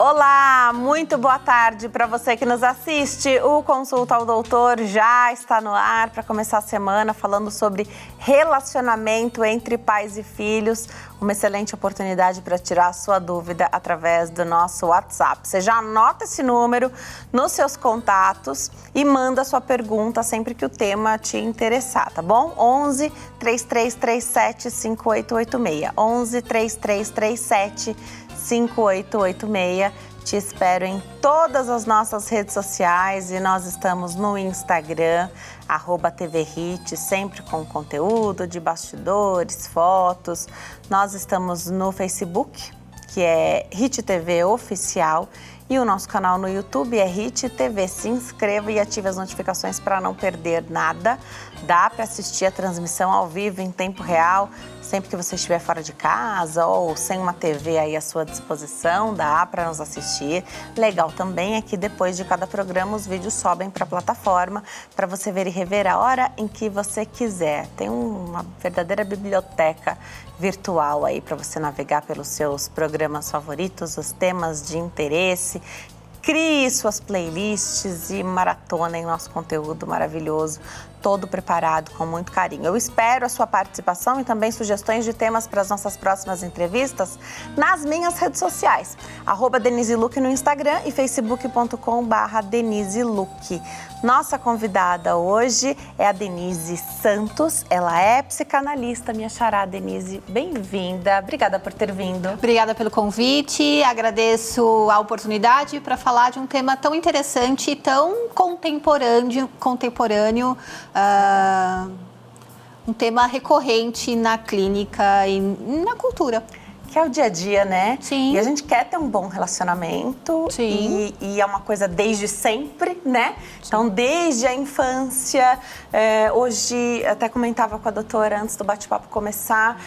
Olá, muito boa tarde para você que nos assiste. O Consulta ao Doutor já está no ar para começar a semana falando sobre relacionamento entre pais e filhos. Uma excelente oportunidade para tirar a sua dúvida através do nosso WhatsApp. Você já anota esse número nos seus contatos e manda sua pergunta sempre que o tema te interessar, tá bom? 11 3337 5886. 11 3337 5886. Te espero em todas as nossas redes sociais e nós estamos no Instagram, @TVHit, sempre com conteúdo de bastidores, fotos. Nós estamos no Facebook, que é Hit TV Oficial, e o nosso canal no YouTube é Hit TV. Se inscreva e ative as notificações para não perder nada. Dá para assistir a transmissão ao vivo em tempo real, sempre que você estiver fora de casa ou sem uma TV aí à sua disposição, dá para nos assistir. Legal também é que depois de cada programa os vídeos sobem para a plataforma para você ver e rever a hora em que você quiser. Tem uma verdadeira biblioteca virtual aí para você navegar pelos seus programas favoritos, os temas de interesse. Crie suas playlists e maratona em nosso conteúdo maravilhoso, todo preparado com muito carinho. Eu espero a sua participação e também sugestões de temas para as nossas próximas entrevistas nas minhas redes sociais, @DeniseLuc no Instagram e facebook.com/DeniseLuc. Nossa convidada hoje é a Denise Santos, ela é psicanalista, minha xará. Denise, bem-vinda, obrigada por ter vindo. Obrigada pelo convite, agradeço a oportunidade para falar de um tema tão interessante e tão contemporâneo, um tema recorrente na clínica e na cultura. Que é o dia a dia, né? Sim. E a gente quer ter um bom relacionamento. Sim. E é uma coisa desde sempre, né? Sim. Então, desde a infância, hoje, até comentava com a doutora antes do bate-papo começar,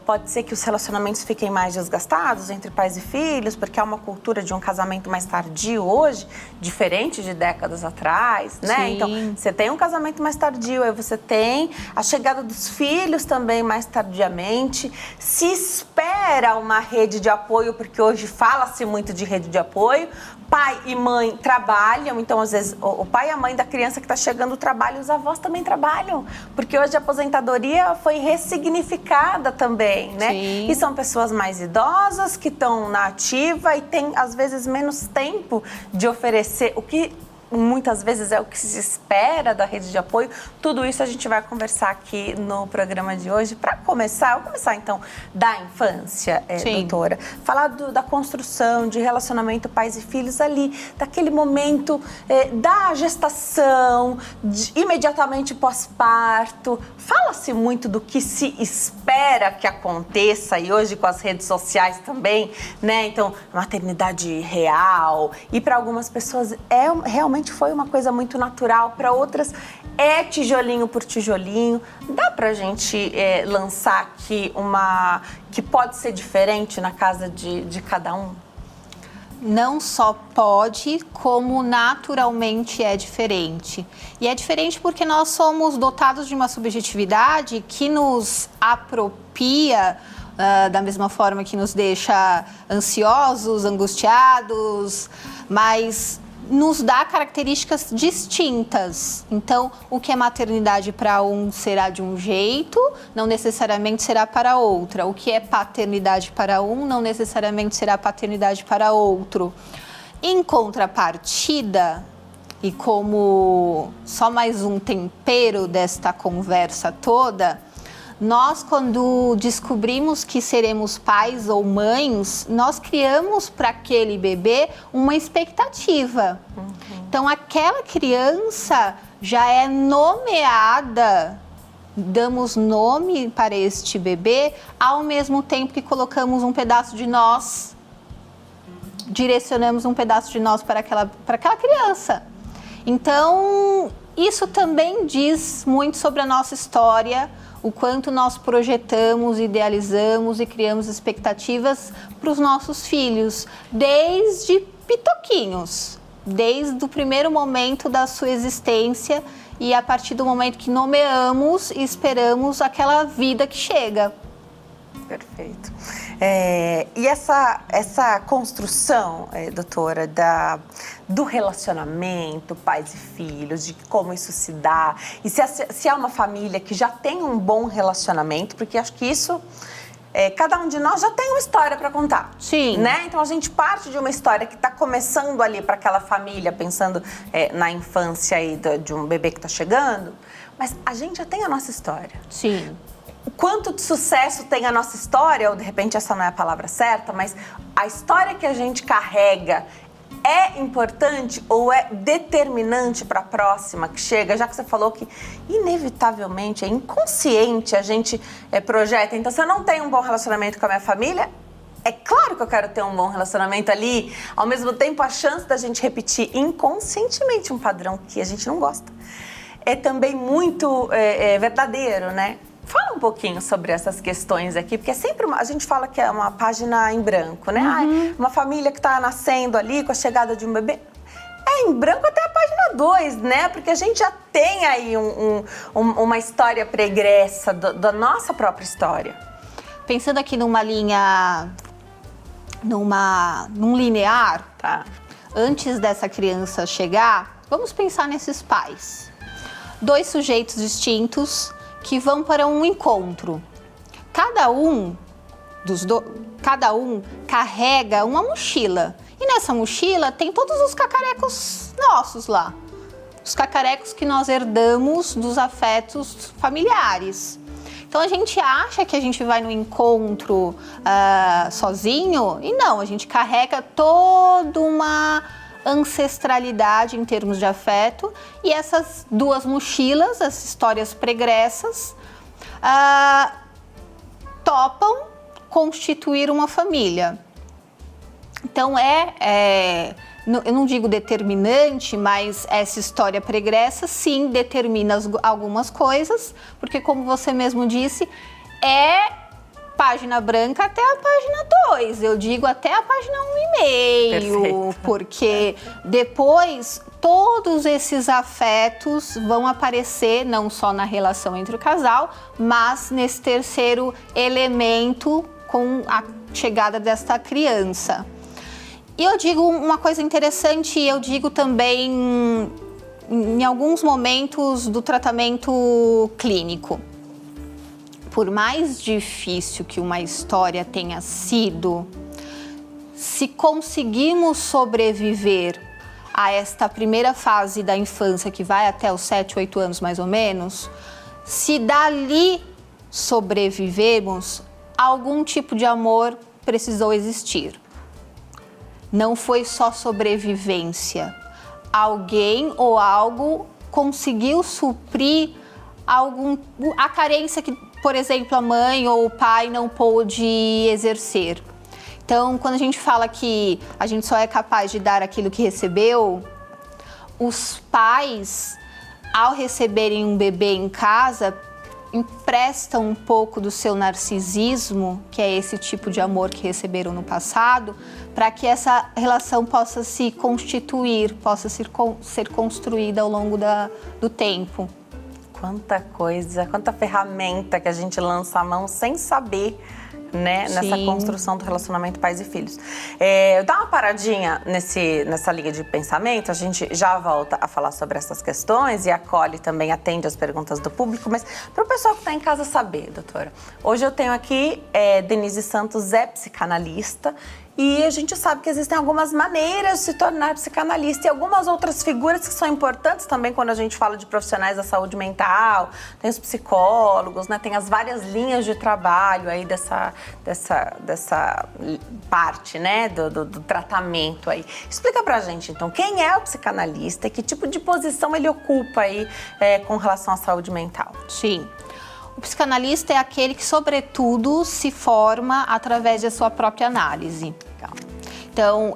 pode ser que os relacionamentos fiquem mais desgastados entre pais e filhos, porque há uma cultura de um casamento mais tardio hoje, diferente de décadas atrás, né? Sim. Então, você tem um casamento mais tardio, aí você tem a chegada dos filhos também mais tardiamente, se espera uma rede de apoio, porque hoje fala-se muito de rede de apoio. Pai e mãe trabalham, então às vezes o pai e a mãe da criança que está chegando trabalham, os avós também trabalham, porque hoje a aposentadoria foi ressignificada também, né? Sim. E são pessoas mais idosas que estão na ativa e têm às vezes menos tempo de oferecer o que muitas vezes é o que se espera da rede de apoio. Tudo isso a gente vai conversar aqui no programa de hoje. Para começar, eu vou começar então da infância, doutora. Falar da construção de relacionamento pais e filhos ali, daquele momento da gestação, imediatamente pós-parto. Fala-se muito do que se espera que aconteça e hoje com as redes sociais também, né? Então, maternidade real. E para algumas pessoas realmente foi uma coisa muito natural, para outras é tijolinho por tijolinho. Dá pra gente lançar aqui uma que pode ser diferente na casa de cada um? Não só pode, como naturalmente é diferente. E é diferente porque nós somos dotados de uma subjetividade que nos apropria da mesma forma que nos deixa ansiosos, angustiados, mas nos dá características distintas. Então, o que é maternidade para um será de um jeito, não necessariamente será para outra. O que é paternidade para um, não necessariamente será paternidade para outro. Em contrapartida, e como só mais um tempero desta conversa toda, nós, quando descobrimos que seremos pais ou mães, nós criamos para aquele bebê uma expectativa. Uhum. Então, aquela criança já é nomeada, damos nome para este bebê, ao mesmo tempo que colocamos um pedaço de nós, direcionamos um pedaço de nós para aquela criança. Então, isso também diz muito sobre a nossa história, o quanto nós projetamos, idealizamos e criamos expectativas para os nossos filhos, desde pitoquinhos, desde o primeiro momento da sua existência e a partir do momento que nomeamos e esperamos aquela vida que chega. Perfeito. E essa construção, doutora, do relacionamento, pais e filhos, de como isso se dá, e se é uma família que já tem um bom relacionamento, porque acho que isso, cada um de nós já tem uma história para contar. Sim. Né? Então a gente parte de uma história que está começando ali para aquela família, pensando na infância aí de um bebê que está chegando, mas a gente já tem a nossa história. Sim. O quanto de sucesso tem a nossa história, ou de repente essa não é a palavra certa, mas a história que a gente carrega é importante ou é determinante para a próxima que chega, já que você falou que inevitavelmente, é inconsciente a gente projeta. Então, se eu não tenho um bom relacionamento com a minha família, é claro que eu quero ter um bom relacionamento ali. Ao mesmo tempo, a chance da gente repetir inconscientemente um padrão que a gente não gosta é também muito verdadeiro, né? Fala um pouquinho sobre essas questões aqui, porque é sempre a gente fala que é uma página em branco, né? Uma família que está nascendo ali com a chegada de um bebê. É em branco até a página 2, né? Porque a gente já tem aí uma história pregressa da nossa própria história. Pensando aqui numa linha, num linear, Tá. Antes dessa criança chegar, vamos pensar nesses pais. 2 sujeitos distintos que vão para um encontro. Cada um carrega uma mochila. E nessa mochila tem todos os cacarecos nossos lá. Os cacarecos que nós herdamos dos afetos familiares. Então a gente acha que a gente vai no encontro sozinho e não, a gente carrega toda uma ancestralidade em termos de afeto, e essas 2 mochilas, as histórias pregressas, topam constituir uma família. Então eu não digo determinante, mas essa história pregressa sim determina algumas coisas, porque como você mesmo disse, é página branca até a página 2, eu digo até a página 1,5, Perfeito. porque depois todos esses afetos vão aparecer não só na relação entre o casal, mas nesse terceiro elemento com a chegada desta criança. E eu digo uma coisa interessante, eu digo também em alguns momentos do tratamento clínico. Por mais difícil que uma história tenha sido, se conseguimos sobreviver a esta primeira fase da infância, que vai até os 7, 8 anos mais ou menos, se dali sobrevivemos, algum tipo de amor precisou existir. Não foi só sobrevivência. Alguém ou algo conseguiu suprir a carência que, por exemplo, a mãe ou o pai não pôde exercer. Então, quando a gente fala que a gente só é capaz de dar aquilo que recebeu, os pais, ao receberem um bebê em casa, emprestam um pouco do seu narcisismo, que é esse tipo de amor que receberam no passado, para que essa relação possa se constituir, possa ser construída ao longo do tempo. Quanta coisa, quanta ferramenta que a gente lança a mão sem saber, né? Nessa Sim. construção do relacionamento pais e filhos. Dá uma paradinha nessa linha de pensamento, a gente já volta a falar sobre essas questões e a Cole também atende as perguntas do público, mas para o pessoal que está em casa saber, doutora, hoje eu tenho aqui Denise Santos, é psicanalista, e a gente sabe que existem algumas maneiras de se tornar psicanalista e algumas outras figuras que são importantes também quando a gente fala de profissionais da saúde mental. Tem os psicólogos, né? Tem as várias linhas de trabalho aí dessa parte, né? Do tratamento aí. Explica pra gente, então, quem é o psicanalista e que tipo de posição ele ocupa aí com relação à saúde mental? Sim. O psicanalista é aquele que, sobretudo, se forma através da sua própria análise. Então,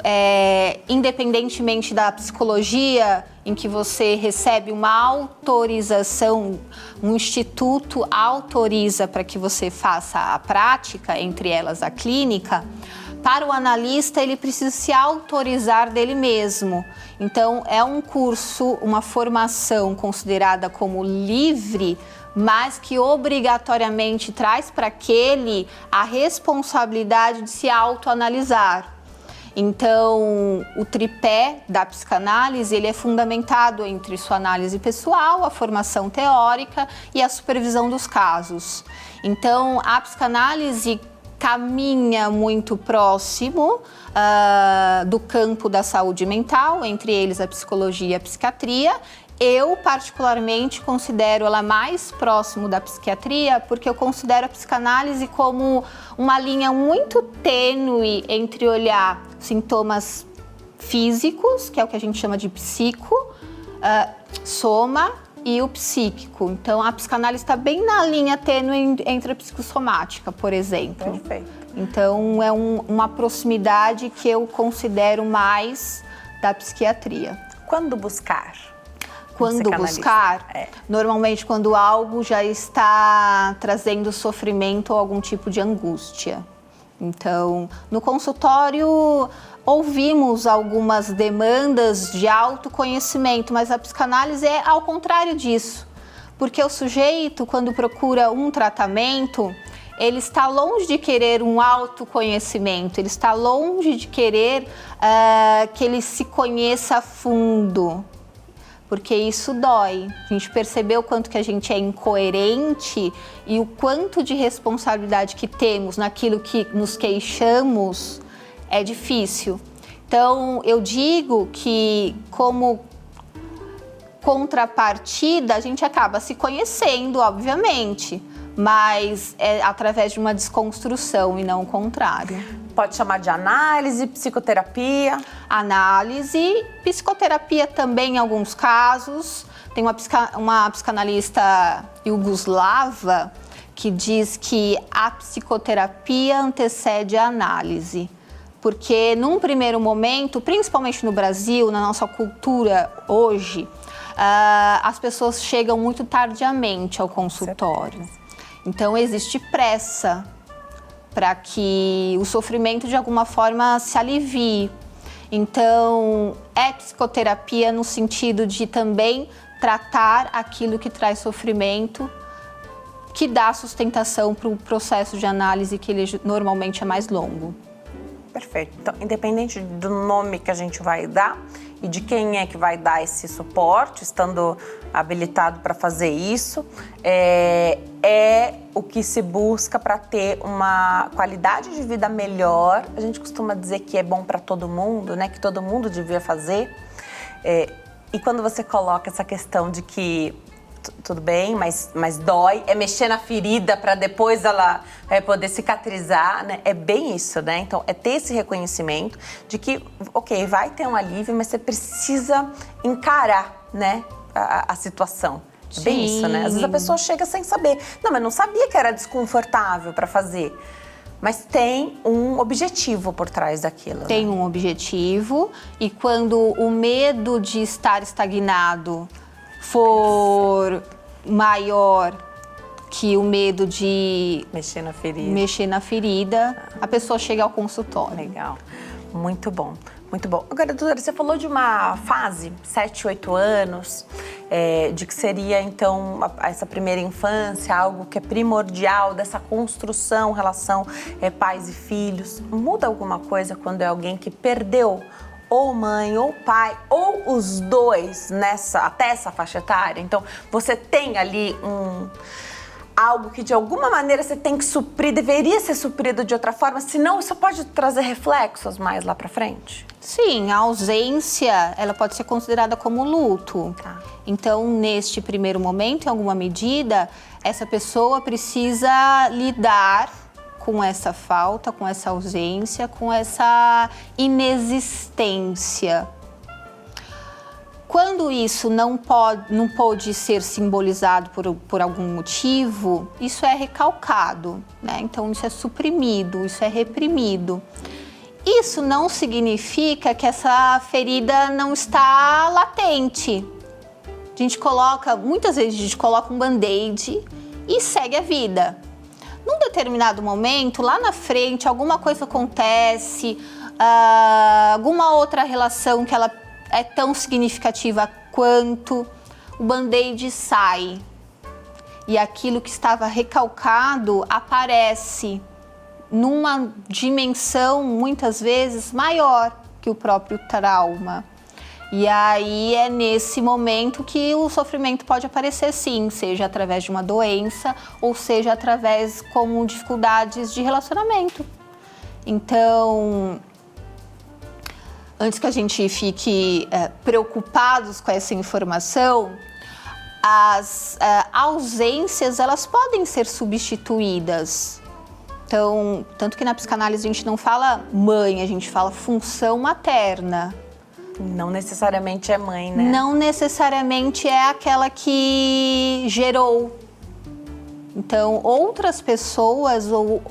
independentemente da psicologia, em que você recebe uma autorização, um instituto autoriza para que você faça a prática, entre elas a clínica, para o analista ele precisa se autorizar dele mesmo. Então, é um curso, uma formação considerada como livre, mas que obrigatoriamente traz para aquele a responsabilidade de se autoanalisar. Então, o tripé da psicanálise, ele é fundamentado entre sua análise pessoal, a formação teórica e a supervisão dos casos. Então, a psicanálise caminha muito próximo do campo da saúde mental, entre eles a psicologia e a psiquiatria. Eu, particularmente, considero ela mais próximo da psiquiatria porque eu considero a psicanálise como uma linha muito tênue entre olhar sintomas físicos, que é o que a gente chama de soma, e o psíquico. Então, a psicanálise está bem na linha tênue entre a psicossomática, por exemplo. Perfeito. Então, é uma proximidade que eu considero mais da psiquiatria. Quando buscar? Quando buscar? Normalmente quando algo já está trazendo sofrimento ou algum tipo de angústia. Então, no consultório, ouvimos algumas demandas de autoconhecimento, mas a psicanálise é ao contrário disso. Porque o sujeito, quando procura um tratamento, ele está longe de querer um autoconhecimento, ele está longe de querer que ele se conheça a fundo. Porque isso dói. A gente percebeu o quanto que a gente é incoerente e o quanto de responsabilidade que temos naquilo que nos queixamos é difícil. Então, eu digo que, como contrapartida, a gente acaba se conhecendo, obviamente, mas é através de uma desconstrução e não o contrário. Pode chamar de análise, psicoterapia? Análise, psicoterapia também em alguns casos. Tem uma psicanalista iugoslava que diz que a psicoterapia antecede a análise. Porque num primeiro momento, principalmente no Brasil, na nossa cultura hoje, as pessoas chegam muito tardiamente ao consultório. Então existe pressa para que o sofrimento de alguma forma se alivie. Então, é psicoterapia no sentido de também tratar aquilo que traz sofrimento, que dá sustentação para o processo de análise, que ele normalmente é mais longo. Perfeito. Então, independente do nome que a gente vai dar e de quem é que vai dar esse suporte, estando habilitado para fazer isso, é o que se busca para ter uma qualidade de vida melhor. A gente costuma dizer que é bom para todo mundo, né? Que todo mundo devia fazer. E quando você coloca essa questão de que tudo bem, mas dói, é mexer na ferida para depois ela poder cicatrizar, né? É bem isso, né? Então, é ter esse reconhecimento de que, ok, vai ter um alívio, mas você precisa encarar, né, a situação. É bem isso, né? Às vezes a pessoa chega sem saber. Não, mas não sabia que era desconfortável para fazer. Mas tem um objetivo por trás daquilo. Tem, né? Um objetivo, e quando o medo de estar estagnado for maior que o medo de mexer na ferida, a pessoa chega ao consultório. Legal. Muito bom. Muito bom. Agora, doutora, você falou de uma fase, 7, 8 anos, de que seria, então, essa primeira infância, algo que é primordial dessa construção, relação pais e filhos. Muda alguma coisa quando é alguém que perdeu ou mãe, ou pai, ou os dois até essa faixa etária? Então, você tem ali algo que de alguma maneira você tem que suprir, deveria ser suprido de outra forma, senão isso pode trazer reflexos mais lá pra frente? Sim, a ausência, ela pode ser considerada como luto. Tá. Então, neste primeiro momento, em alguma medida, essa pessoa precisa lidar com essa falta, com essa ausência, com essa inexistência. Quando isso não pode ser simbolizado por algum motivo, isso é recalcado, né? Então, isso é suprimido, isso é reprimido. Isso não significa que essa ferida não está latente. Muitas vezes a gente coloca um band-aid e segue a vida. Num determinado momento, lá na frente, alguma coisa acontece, alguma outra relação que ela é tão significativa quanto, o band-aid sai. e aquilo que estava recalcado aparece numa dimensão, muitas vezes, maior que o próprio trauma. E aí é nesse momento que o sofrimento pode aparecer sim, seja através de uma doença ou seja através como dificuldades de relacionamento. Então, antes que a gente fique preocupados com essa informação, as ausências, elas podem ser substituídas. Então, tanto que na psicanálise a gente não fala mãe, a gente fala função materna. Não necessariamente é mãe, né? Não necessariamente é aquela que gerou. Então, outras pessoas ou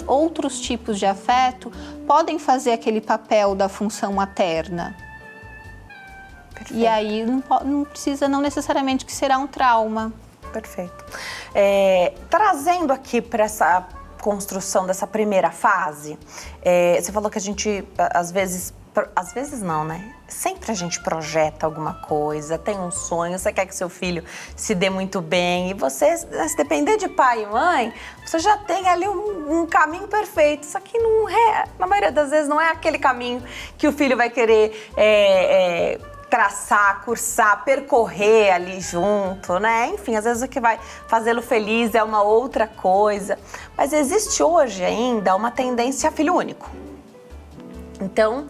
outros tipos de afeto podem fazer aquele papel da função materna. Perfeito. E aí não precisa, não necessariamente que será um trauma. Perfeito. Trazendo aqui para essa construção dessa primeira fase, você falou que a gente, às vezes não, né? Sempre a gente projeta alguma coisa, tem um sonho, você quer que seu filho se dê muito bem. E você, se depender de pai e mãe, você já tem ali um caminho perfeito. Só que não é, na maioria das vezes, não é aquele caminho que o filho vai querer traçar, cursar, percorrer ali junto, né? Enfim, às vezes o que vai fazê-lo feliz é uma outra coisa. Mas existe hoje ainda uma tendência a filho único. Então,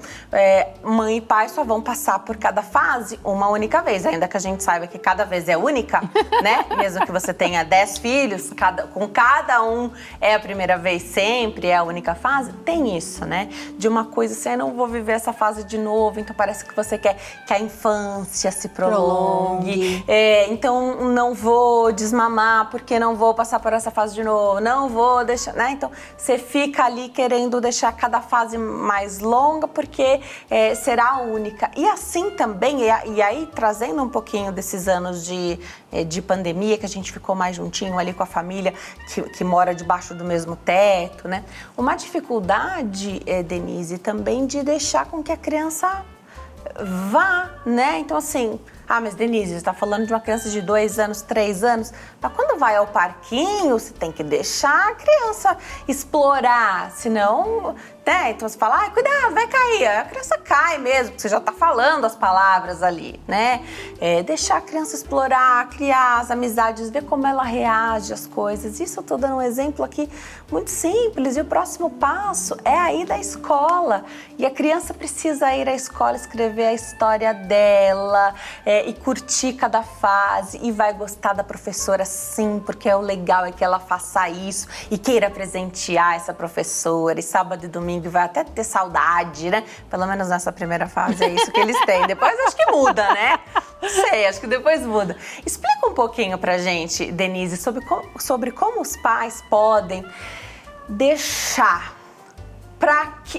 mãe e pai só vão passar por cada fase uma única vez, ainda que a gente saiba que cada vez é única, né? Mesmo que você tenha 10 filhos, com cada um é a primeira vez sempre, é a única fase, tem isso, né? De uma coisa assim, eu não vou viver essa fase de novo, então parece que você quer que a infância se prolongue. Então, não vou desmamar porque não vou passar por essa fase de novo, não vou deixar, né? Então, você fica ali querendo deixar cada fase mais longa, porque será a única. E assim também, e aí trazendo um pouquinho desses anos de pandemia, que a gente ficou mais juntinho ali com a família que mora debaixo do mesmo teto, né? Uma dificuldade, Denise, também de deixar com que a criança vá, né? Então assim, mas Denise, você está falando de uma criança de 2 anos, 3 anos, mas quando vai ao parquinho, você tem que deixar a criança explorar, senão, né? Então você fala, cuidado, vai cair, a criança cai mesmo, porque você já está falando as palavras ali, né? Deixar a criança explorar, criar as amizades, ver como ela reage às coisas. Isso eu estou dando um exemplo aqui muito simples, e o próximo passo é a ida à escola, e a criança precisa ir à escola, escrever a história dela, e curtir cada fase, e vai gostar da professora sim, porque o legal é que ela faça isso e queira presentear essa professora, e sábado e domingo vai até ter saudade, né? Pelo menos nessa primeira fase é isso que eles têm. Depois acho que muda, né? Não sei, acho que depois muda. Explica um pouquinho pra gente, Denise, sobre como os pais podem deixar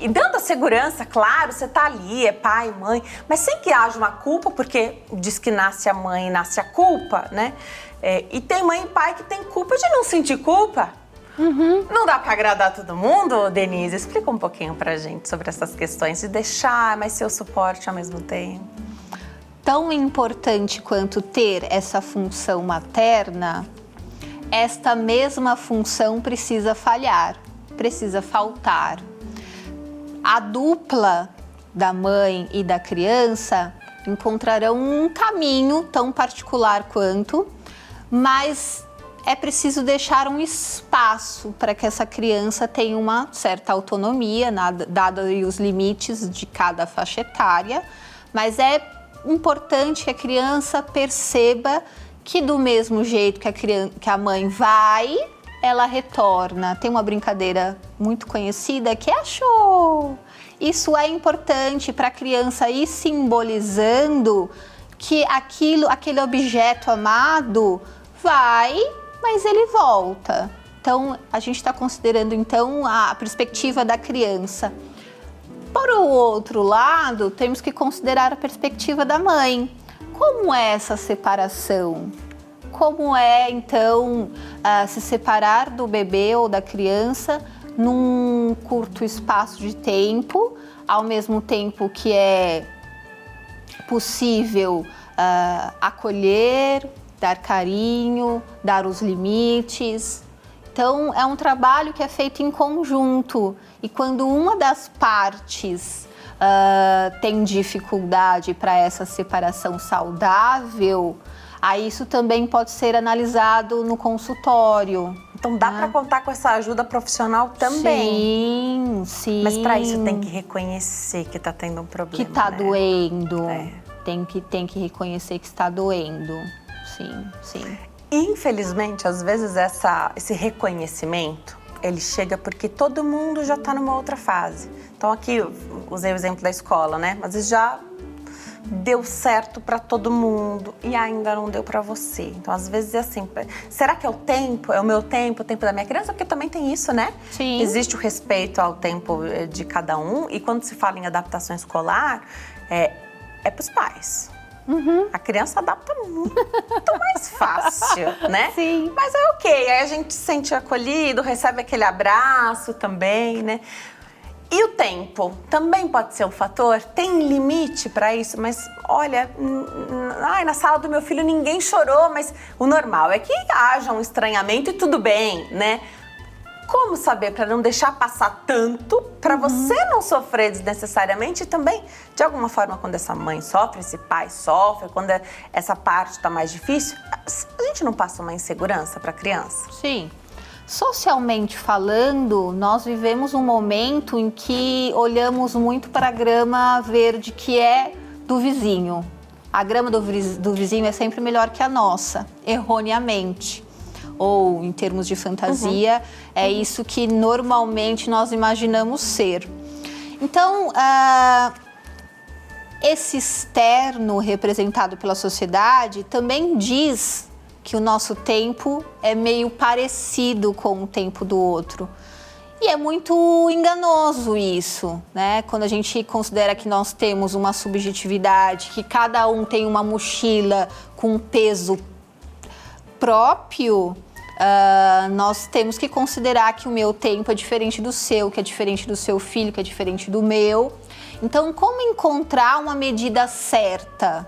dando a segurança, claro, você tá ali, é pai, mãe, mas sem que haja uma culpa, porque diz que nasce a mãe, nasce a culpa, né? E tem mãe e pai que tem culpa de não sentir culpa. Uhum. Não dá pra agradar todo mundo, Denise? Explica um pouquinho pra gente sobre essas questões de deixar, mas ser o suporte ao mesmo tempo. Tão importante quanto ter essa função materna, esta mesma função precisa falhar, precisa faltar. A dupla da mãe e da criança encontrarão um caminho tão particular quanto, mas é preciso deixar um espaço para que essa criança tenha uma certa autonomia, dado os limites de cada faixa etária, mas é importante que a criança perceba que do mesmo jeito que a mãe vai, ela retorna. Tem uma brincadeira muito conhecida que é a show. Isso é importante para a criança ir simbolizando que aquele objeto amado vai, mas ele volta. Então, a gente está considerando então a perspectiva da criança. Por outro lado, temos que considerar a perspectiva da mãe. Como é essa separação? Como é, então, se separar do bebê ou da criança num curto espaço de tempo, ao mesmo tempo que é possível acolher, dar carinho, dar os limites. Então, é um trabalho que é feito em conjunto. E quando uma das partes tem dificuldade para essa separação saudável, aí isso também pode ser analisado no consultório. Então dá para contar com essa ajuda profissional também. Sim, sim. Mas para isso tem que reconhecer que está tendo um problema. Que está né? doendo. Tem que reconhecer que está doendo. Sim, sim. Infelizmente, às vezes esse reconhecimento, ele chega porque todo mundo já está numa outra fase. Então aqui, usei o exemplo da escola, né? Às vezes já deu certo para todo mundo e ainda não deu para você. Então, às vezes é assim, será que é o tempo? É o meu tempo, o tempo da minha criança? Porque também tem isso, né? Sim. Existe o respeito ao tempo de cada um e quando se fala em adaptação escolar, é para os pais. Uhum. A criança adapta muito mais fácil, né? Sim. Mas é ok, aí a gente se sente acolhido, recebe aquele abraço também, né? E o tempo também pode ser um fator? Tem limite para isso? Mas olha, na sala do meu filho ninguém chorou, mas o normal é que haja um estranhamento e tudo bem, né? Como saber para não deixar passar tanto, para você não sofrer desnecessariamente e também, de alguma forma, quando essa mãe sofre, esse pai sofre, quando essa parte está mais difícil, a gente não passa uma insegurança para a criança? Sim. Socialmente falando, nós vivemos um momento em que olhamos muito para a grama verde que é do vizinho. A grama do vizinho é sempre melhor que a nossa, erroneamente. Ou, em termos de fantasia, é isso que normalmente nós imaginamos ser. Então, esse externo representado pela sociedade também diz que o nosso tempo é meio parecido com o tempo do outro. E é muito enganoso isso, né? Quando a gente considera que nós temos uma subjetividade, que cada um tem uma mochila com um peso próprio, nós temos que considerar que o meu tempo é diferente do seu, que é diferente do seu filho, que é diferente do meu. Então, como encontrar uma medida certa?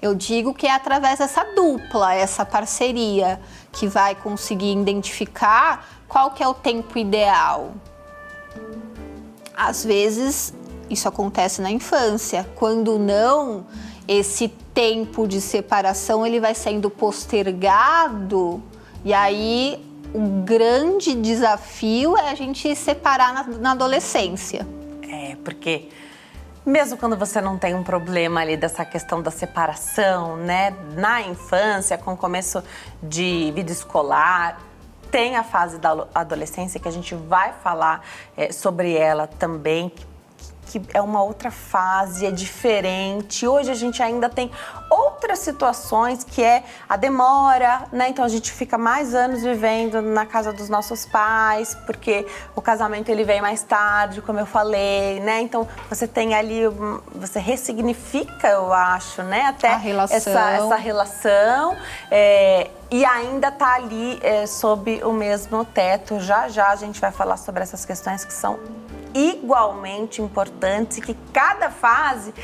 Eu digo que é através dessa dupla, essa parceria, que vai conseguir identificar qual que é o tempo ideal. Às vezes, isso acontece na infância. Quando não, esse tempo de separação ele vai sendo postergado e aí o grande desafio é a gente separar na adolescência. Porque mesmo quando você não tem um problema ali dessa questão da separação, né? Na infância, com o começo de vida escolar, tem a fase da adolescência que a gente vai falar sobre ela também, que é uma outra fase, é diferente. Hoje a gente ainda tem outras situações que é a demora, né? Então a gente fica mais anos vivendo na casa dos nossos pais, porque o casamento ele vem mais tarde, como eu falei, né? Então você tem ali, você ressignifica, eu acho, né? Até a relação. Essa relação. E ainda tá ali sob o mesmo teto. Já já a gente vai falar sobre essas questões que são igualmente importantes e que cada fase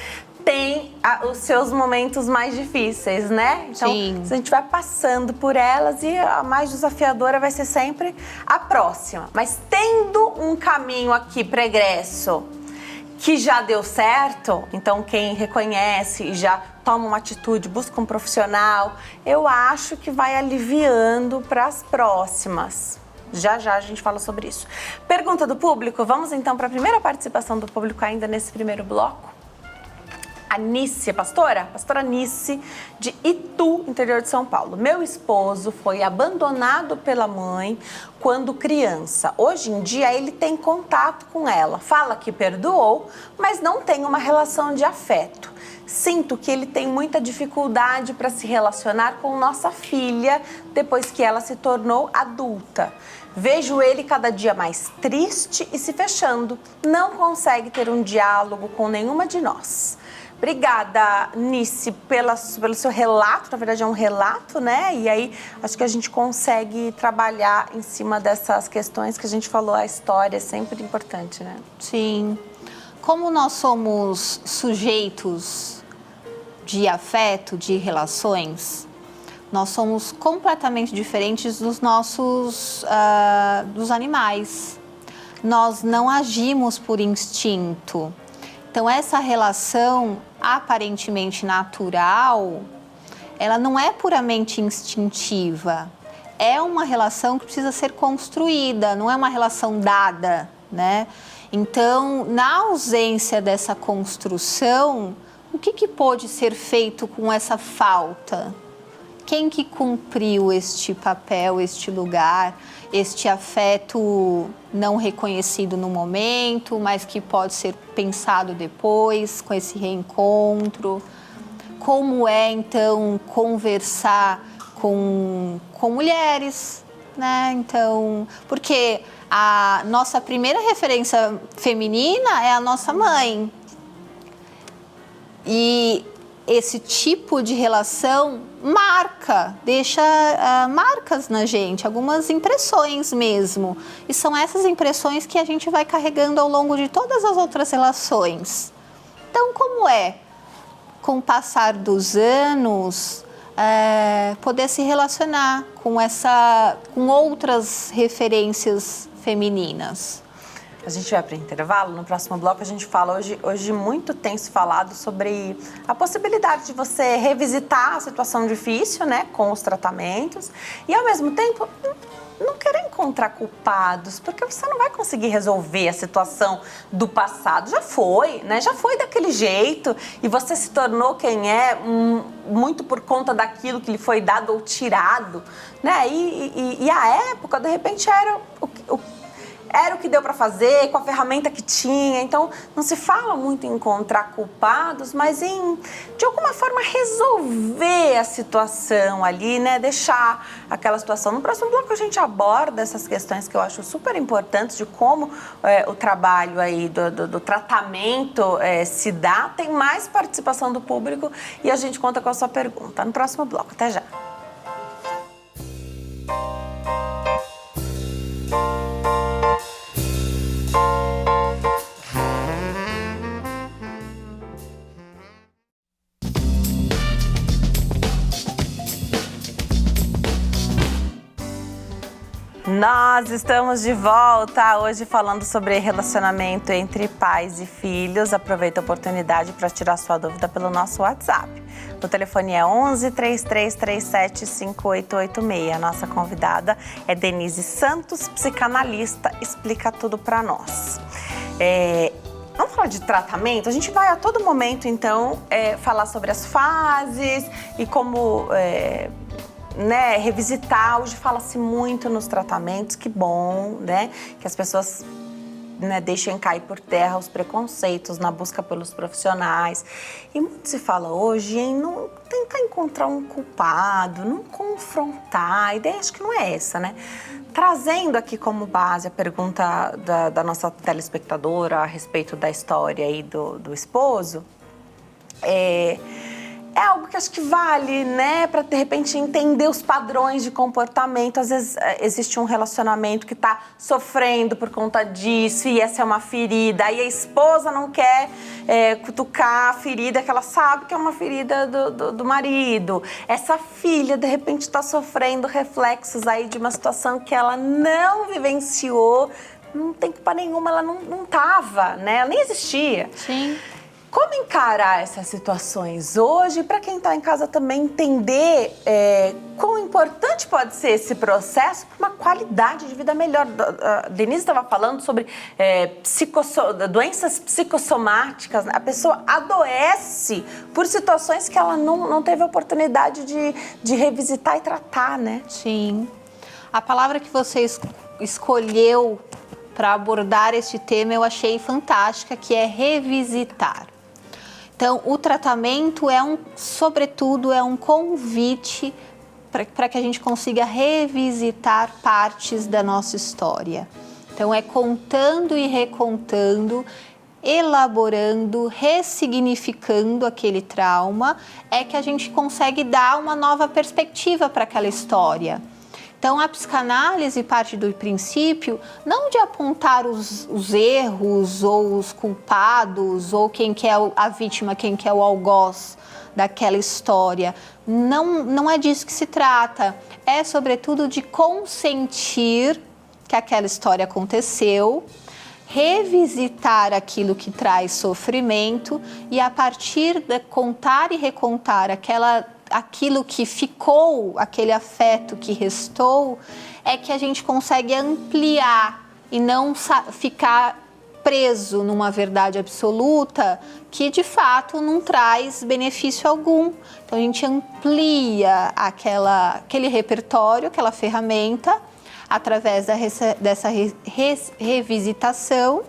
tem os seus momentos mais difíceis, né? Então, Sim. a gente vai passando por elas e a mais desafiadora vai ser sempre a próxima. Mas tendo um caminho aqui pregresso que já deu certo, então quem reconhece e já toma uma atitude, busca um profissional, eu acho que vai aliviando para as próximas. Já já a gente fala sobre isso. Pergunta do público, vamos então para a primeira participação do público ainda nesse primeiro bloco. A Nice, pastora Nice, de Itu, interior de São Paulo. Meu esposo foi abandonado pela mãe quando criança. Hoje em dia ele tem contato com ela, fala que perdoou, mas não tem uma relação de afeto. Sinto que ele tem muita dificuldade para se relacionar com nossa filha depois que ela se tornou adulta. Vejo ele cada dia mais triste e se fechando. Não consegue ter um diálogo com nenhuma de nós. Obrigada, Nice, pelo seu relato. Na verdade, é um relato, né? E aí, acho que a gente consegue trabalhar em cima dessas questões que a gente falou. A história é sempre importante, né? Sim. Como nós somos sujeitos de afeto, de relações, Nós somos completamente diferentes dos nossos dos animais. Nós não agimos por instinto. Então, essa relação aparentemente natural, ela não é puramente instintiva. É uma relação que precisa ser construída, não é uma relação dada, né? Então, na ausência dessa construção, o que pode ser feito com essa falta? Quem que cumpriu este papel, este lugar, este afeto não reconhecido no momento, mas que pode ser pensado depois, com esse reencontro? Como é, então, conversar com mulheres, né? Então, porque a nossa primeira referência feminina é a nossa mãe. E esse tipo de relação deixa marcas na gente, algumas impressões mesmo. E são essas impressões que a gente vai carregando ao longo de todas as outras relações. Então, como é, com o passar dos anos, poder se relacionar com outras referências femininas? A gente vai para o intervalo, no próximo bloco a gente fala, hoje muito tem se falado sobre a possibilidade de você revisitar a situação difícil, né, com os tratamentos e ao mesmo tempo não querer encontrar culpados, porque você não vai conseguir resolver a situação do passado. Já foi, né? Já foi daquele jeito e você se tornou quem é muito por conta daquilo que lhe foi dado ou tirado, né? E a época, de repente, era o que deu para fazer, com a ferramenta que tinha. Então, não se fala muito em encontrar culpados, mas em, de alguma forma, resolver a situação ali, né? Deixar aquela situação. No próximo bloco, a gente aborda essas questões que eu acho super importantes de como o trabalho aí do tratamento se dá. Tem mais participação do público e a gente conta com a sua pergunta. No próximo bloco. Até já. Nós estamos de volta hoje falando sobre relacionamento entre pais e filhos. Aproveita a oportunidade para tirar sua dúvida pelo nosso WhatsApp. O telefone é 11 3337 5886. A nossa convidada é Denise Santos, psicanalista, explica tudo para nós. Vamos falar de tratamento? A gente vai a todo momento, então, falar sobre as fases e como... revisitar. Hoje fala-se muito nos tratamentos, que bom, né? Que as pessoas deixem cair por terra os preconceitos na busca pelos profissionais. E muito se fala hoje em não tentar encontrar um culpado, não confrontar. A ideia acho que não é essa, né? Trazendo aqui como base a pergunta da nossa telespectadora a respeito da história aí do esposo, é algo que acho que vale, né, para de repente entender os padrões de comportamento. Às vezes existe um relacionamento que está sofrendo por conta disso e essa é uma ferida. Aí a esposa não quer cutucar a ferida que ela sabe que é uma ferida do marido. Essa filha de repente está sofrendo reflexos aí de uma situação que ela não vivenciou. Não tem culpa nenhuma, ela não estava, né? Ela nem existia. Sim. Como encarar essas situações hoje, para quem está em casa também entender quão importante pode ser esse processo para uma qualidade de vida melhor. A Denise estava falando sobre doenças psicossomáticas. A pessoa adoece por situações que ela não teve a oportunidade de revisitar e tratar, né? Sim. A palavra que você escolheu para abordar este tema eu achei fantástica, que é revisitar. Então, o tratamento sobretudo, é um convite para que a gente consiga revisitar partes da nossa história. Então, é contando e recontando, elaborando, ressignificando aquele trauma, é que a gente consegue dar uma nova perspectiva para aquela história. Então, a psicanálise parte do princípio não de apontar os erros ou os culpados ou quem que é a vítima, quem que é o algoz daquela história. Não é disso que se trata. É, sobretudo, de consentir que aquela história aconteceu, revisitar aquilo que traz sofrimento e, a partir de contar e recontar aquilo que ficou, aquele afeto que restou, é que a gente consegue ampliar e não ficar preso numa verdade absoluta que, de fato, não traz benefício algum. Então, a gente amplia aquele repertório, aquela ferramenta, através dessa revisitação,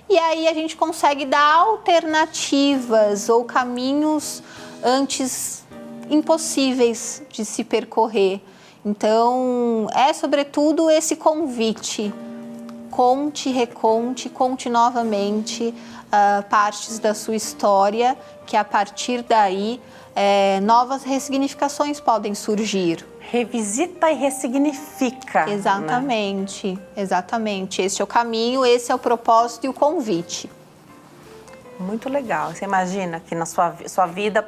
e aí a gente consegue dar alternativas ou caminhos antes impossíveis de se percorrer. Então, é sobretudo esse convite. Conte, reconte, conte novamente partes da sua história, que a partir daí novas ressignificações podem surgir. Revisita e ressignifica. Exatamente, né? Exatamente. Esse é o caminho, esse é o propósito e o convite. Muito legal. Você imagina que na sua vida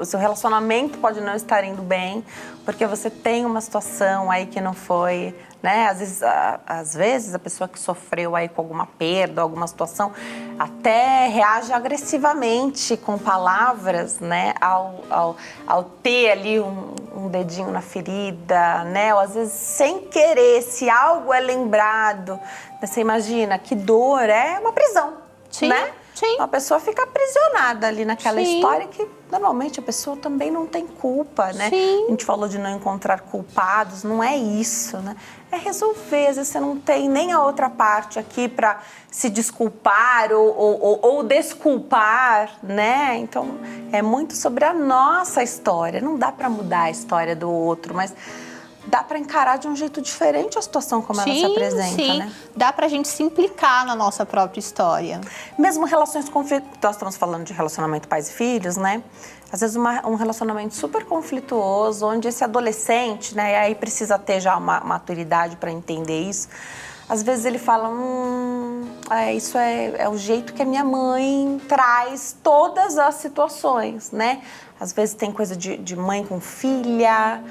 o seu relacionamento pode não estar indo bem, porque você tem uma situação aí que não foi, né? Às vezes a pessoa que sofreu aí com alguma perda, alguma situação, até reage agressivamente com palavras, né? Ao ter ali um dedinho na ferida, né? Ou às vezes sem querer, se algo é lembrado, você imagina que dor é uma prisão, sim, né? Sim. A pessoa fica aprisionada ali naquela Sim. história que normalmente a pessoa também não tem culpa, né? Sim. A gente falou de não encontrar culpados, não é isso, né? É resolver, às vezes você não tem nem a outra parte aqui para se desculpar ou desculpar, né? Então, é muito sobre a nossa história. Não dá para mudar a história do outro, mas dá para encarar de um jeito diferente a situação como ela se apresenta, sim. né? Dá para a gente se implicar na nossa própria história. Mesmo relações conflituosas, nós estamos falando de relacionamento pais e filhos, né? Às vezes um relacionamento super conflituoso, onde esse adolescente, né, e aí precisa ter já uma maturidade para entender isso. Às vezes ele fala, isso é o jeito que a minha mãe traz todas as situações, né? Às vezes tem coisa de mãe com filha,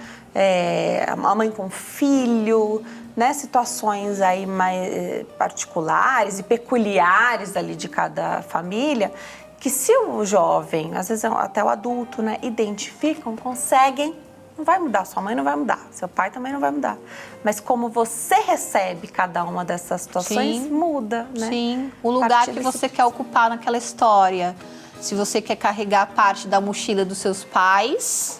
a mãe com filho, né? Situações aí mais particulares e peculiares ali de cada família, que se o jovem, às vezes até o adulto, né, identificam, conseguem, não vai mudar, sua mãe não vai mudar, seu pai também não vai mudar. Mas como você recebe cada uma dessas situações, Sim, muda, né? Sim, o lugar que você quer ocupar naquela história. Se você quer carregar parte da mochila dos seus pais,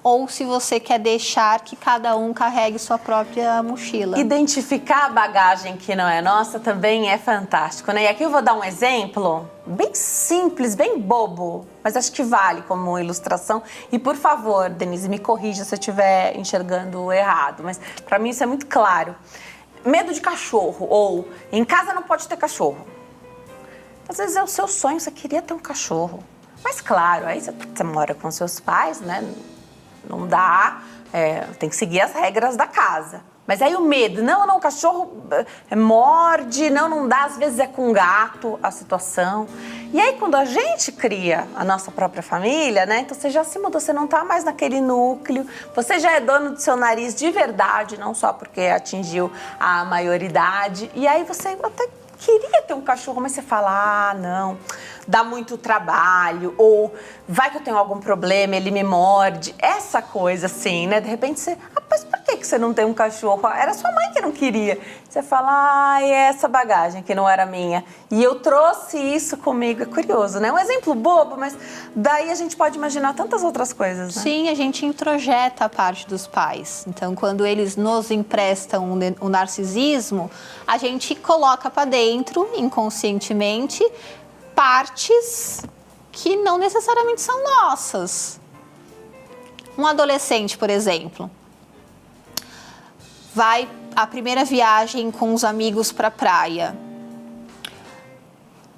ou se você quer deixar que cada um carregue sua própria mochila. Identificar a bagagem que não é nossa também é fantástico, né? E aqui eu vou dar um exemplo bem simples, bem bobo, mas acho que vale como ilustração. E, por favor, Denise, me corrija se eu estiver enxergando errado, mas para mim isso é muito claro. Medo de cachorro, ou em casa não pode ter cachorro. Às vezes é o seu sonho, você queria ter um cachorro. Mas, claro, aí você mora com seus pais, né? Não dá, tem que seguir as regras da casa. Mas aí o medo, não, o cachorro morde, não dá, às vezes é com gato a situação. E aí quando a gente cria a nossa própria família, né? Então você já se mudou, você não tá mais naquele núcleo, você já é dono do seu nariz de verdade, não só porque atingiu a maioridade. E aí você até queria ter um cachorro, mas você fala, não, dá muito trabalho, ou vai que eu tenho algum problema, ele me morde. Essa coisa assim, né? De repente você, mas por que você não tem um cachorro? Era sua mãe que não queria. Você fala, é essa bagagem que não era minha. E eu trouxe isso comigo. É curioso, né? Um exemplo bobo, mas daí a gente pode imaginar tantas outras coisas, né? Sim, a gente introjeta a parte dos pais. Então, quando eles nos emprestam o narcisismo, a gente coloca para dentro, inconscientemente, partes que não necessariamente são nossas. Um adolescente, por exemplo, vai a primeira viagem com os amigos para a praia.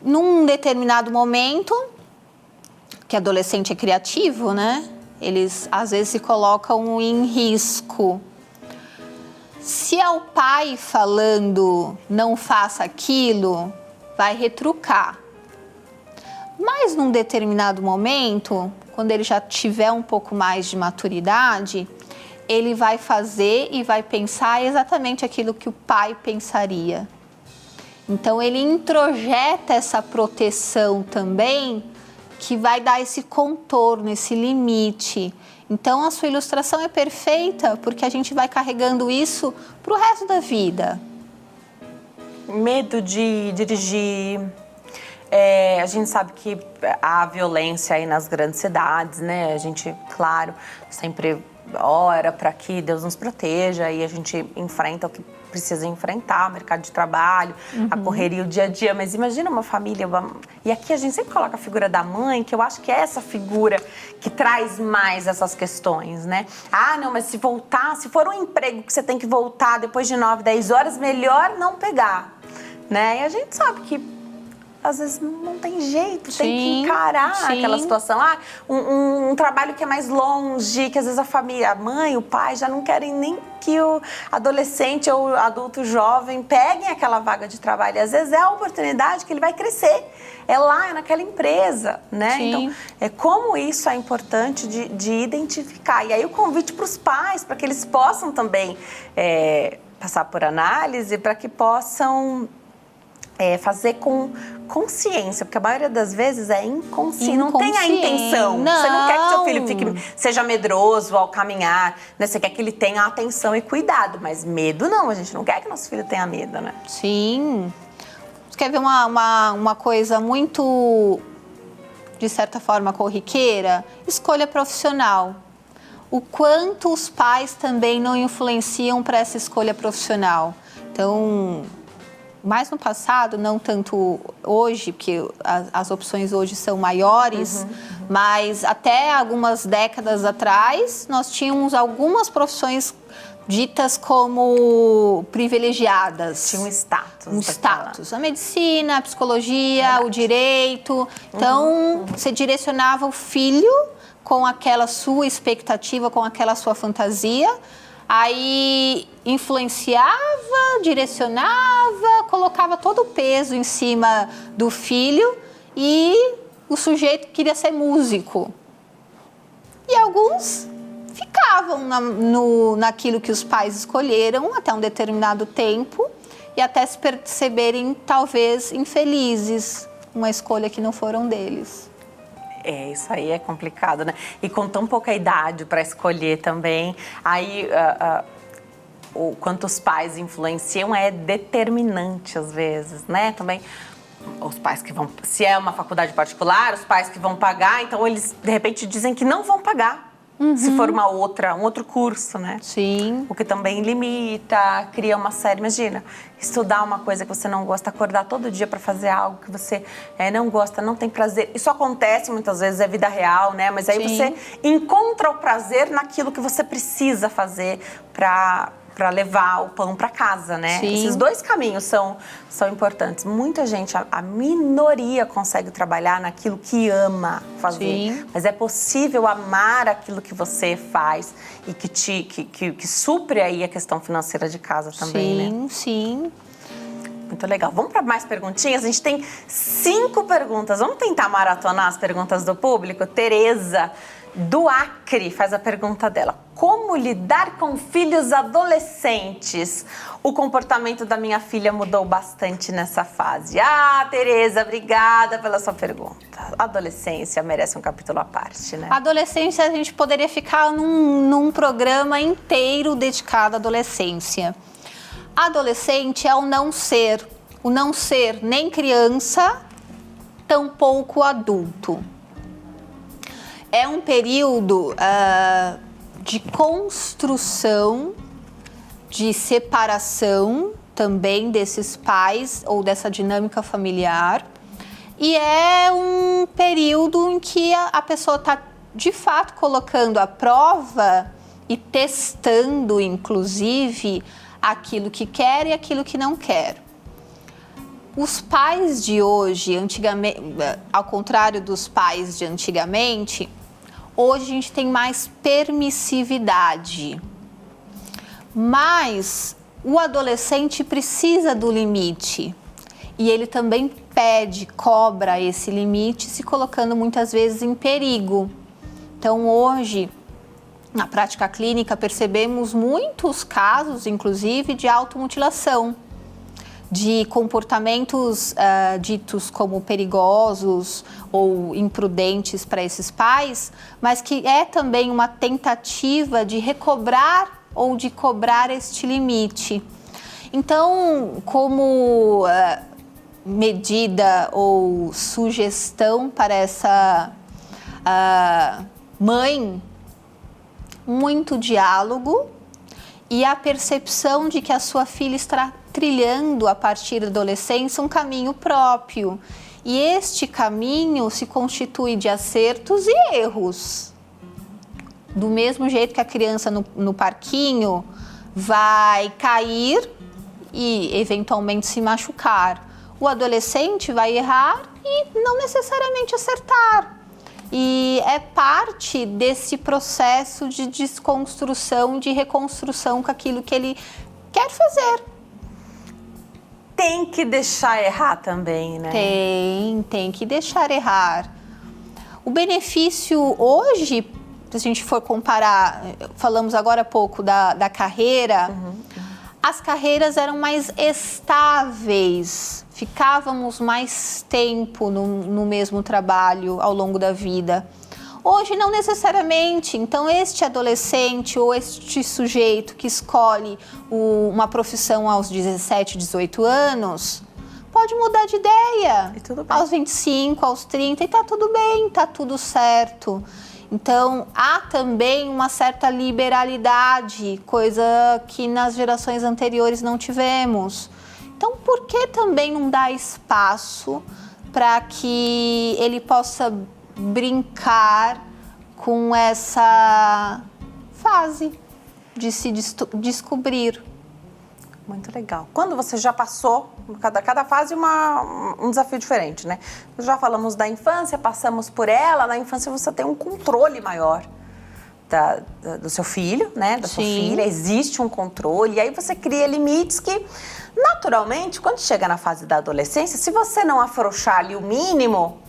Num determinado momento, que adolescente é criativo, né? Eles às vezes se colocam em risco. Se é o pai falando não faça aquilo, vai retrucar. Mas num determinado momento, quando ele já tiver um pouco mais de maturidade, ele vai fazer e vai pensar exatamente aquilo que o pai pensaria. Então, ele introjeta essa proteção também, que vai dar esse contorno, esse limite. Então, a sua ilustração é perfeita, porque a gente vai carregando isso para o resto da vida. Medo de dirigir. A gente sabe que há violência aí nas grandes cidades, né? A gente, claro, sempre ora para que Deus nos proteja e a gente enfrenta o que precisa enfrentar, o mercado de trabalho, a correria, o dia a dia. Mas imagina uma família... E aqui a gente sempre coloca a figura da mãe, que eu acho que é essa figura que traz mais essas questões, né? Ah, não, mas se for um emprego que você tem que voltar depois de 9, 10 horas, melhor não pegar, né? E a gente sabe que às vezes não tem jeito, tem que encarar aquela situação. Um trabalho que é mais longe, que às vezes a família, a mãe, o pai já não querem nem que o adolescente ou o adulto jovem peguem aquela vaga de trabalho. E às vezes é a oportunidade que ele vai crescer, é lá, é naquela empresa, né? Então, como isso é importante de identificar. E aí o convite para os pais, para que eles possam também passar por análise, para que possam... fazer com consciência, porque a maioria das vezes é inconsciente, não tem a intenção. Não. Você não quer que seu filho seja medroso ao caminhar, né? Você quer que ele tenha atenção e cuidado, mas medo não, a gente não quer que nosso filho tenha medo, né? Sim. Você quer ver uma coisa muito, de certa forma, corriqueira? Escolha profissional. O quanto os pais também não influenciam para essa escolha profissional. Então... mais no passado, não tanto hoje, porque as opções hoje são maiores, mas até algumas décadas atrás, nós tínhamos algumas profissões ditas como privilegiadas. Tinha um status. Um status. A medicina, a psicologia, o direito. Então, você direcionava o filho com aquela sua expectativa, com aquela sua fantasia. Aí influenciava, direcionava, colocava todo o peso em cima do filho e o sujeito queria ser músico. E alguns ficavam naquilo que os pais escolheram até um determinado tempo e até se perceberem talvez infelizes, uma escolha que não foram deles. Isso aí é complicado, né? E com tão pouca idade para escolher também, aí o quanto os pais influenciam é determinante às vezes, né? Também os pais que vão... Se é uma faculdade particular, os pais que vão pagar, então eles de repente dizem que não vão pagar. Se for um outro curso, né? Sim. O que também limita, cria uma série. Imagina, estudar uma coisa que você não gosta, acordar todo dia para fazer algo que você não gosta, não tem prazer. Isso acontece muitas vezes, é vida real, né? Mas aí você encontra o prazer naquilo que você precisa fazer para levar o pão para casa, né? Sim. Esses dois caminhos são importantes. Muita gente, a minoria consegue trabalhar naquilo que ama fazer. Sim. Mas é possível amar aquilo que você faz e que supre aí a questão financeira de casa também, né? Sim, sim. Muito legal. Vamos para mais perguntinhas? A gente tem 5 perguntas. Vamos tentar maratonar as perguntas do público? Tereza, do Acre, faz a pergunta dela. Como lidar com filhos adolescentes? O comportamento da minha filha mudou bastante nessa fase. Tereza, obrigada pela sua pergunta. A adolescência merece um capítulo à parte, né? A adolescência, a gente poderia ficar num programa inteiro dedicado à adolescência. Adolescente é o não ser nem criança, tampouco adulto. É um período de construção, de separação também desses pais ou dessa dinâmica familiar. E é um período em que a pessoa está, de fato, colocando à prova e testando, inclusive, aquilo que quer e aquilo que não quer. Os pais de hoje, antigamente, ao contrário dos pais de antigamente, hoje a gente tem mais permissividade. Mas o adolescente precisa do limite. E ele também cobra esse limite, se colocando muitas vezes em perigo. Então, hoje, na prática clínica, percebemos muitos casos, inclusive, de automutilação, de comportamentos ditos como perigosos ou imprudentes para esses pais, mas que é também uma tentativa de recobrar ou de cobrar este limite. Então, como medida ou sugestão para essa mãe, muito diálogo e a percepção de que a sua filha está trilhando a partir da adolescência um caminho próprio. E este caminho se constitui de acertos e erros. Do mesmo jeito que a criança no parquinho vai cair e eventualmente se machucar, o adolescente vai errar e não necessariamente acertar. E é parte desse processo de desconstrução, de reconstrução com aquilo que ele quer fazer. Tem que deixar errar também, né? Tem que deixar errar. O benefício hoje, se a gente for comparar, falamos agora há pouco da carreira, as carreiras eram mais estáveis, ficávamos mais tempo no mesmo trabalho ao longo da vida. Hoje não necessariamente, então este adolescente ou este sujeito que escolhe uma profissão aos 17, 18 anos, pode mudar de ideia E tudo bem. aos 25, aos 30 e tá tudo bem, tá tudo certo. Então, há também uma certa liberalidade, coisa que nas gerações anteriores não tivemos. Então, por que também não dar espaço para que ele possa brincar com essa fase de se descobrir? Muito legal. Quando você já passou, cada fase um desafio diferente, né? Já falamos da infância, passamos por ela. Na infância você tem um controle maior do seu filho, né? Da sua filha. Existe um controle. E aí você cria limites que, naturalmente, quando chega na fase da adolescência, se você não afrouxar ali o mínimo,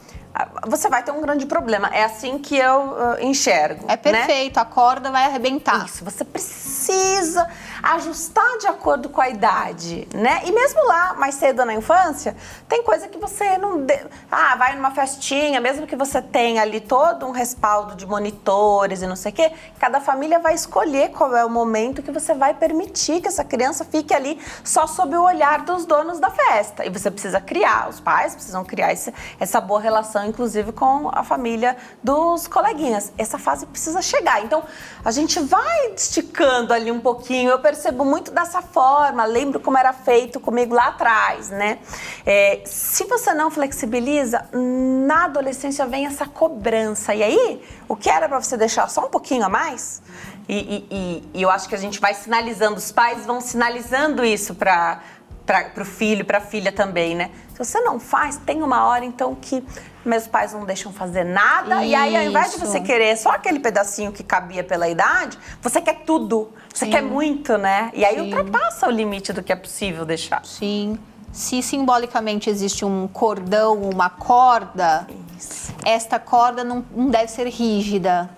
você vai ter um grande problema. É assim que eu enxergo. É perfeito, né? A corda vai arrebentar. Isso, você precisa ajustar de acordo com a idade, né? E mesmo lá, mais cedo na infância, tem coisa que você não... vai numa festinha, mesmo que você tenha ali todo um respaldo de monitores e não sei o quê, cada família vai escolher qual é o momento que você vai permitir que essa criança fique ali só sob o olhar dos donos da festa. E você precisa criar, os pais precisam criar essa boa relação, inclusive com a família dos coleguinhas. Essa fase precisa chegar. Então, a gente vai esticando ali um pouquinho. Eu percebo muito dessa forma. Lembro como era feito comigo lá atrás, né? Se você não flexibiliza, na adolescência vem essa cobrança. E aí, o que era para você deixar só um pouquinho a mais? E eu acho que a gente vai sinalizando, os pais vão sinalizando isso para o filho, para a filha também, né? Se você não faz, tem uma hora, então, que meus pais não deixam fazer nada. Isso. E aí, ao invés de você querer só aquele pedacinho que cabia pela idade, você quer tudo. Você quer muito, né? E aí ultrapassa o limite do que é possível deixar. Sim. Se simbolicamente existe um cordão, uma corda, esta corda não deve ser rígida.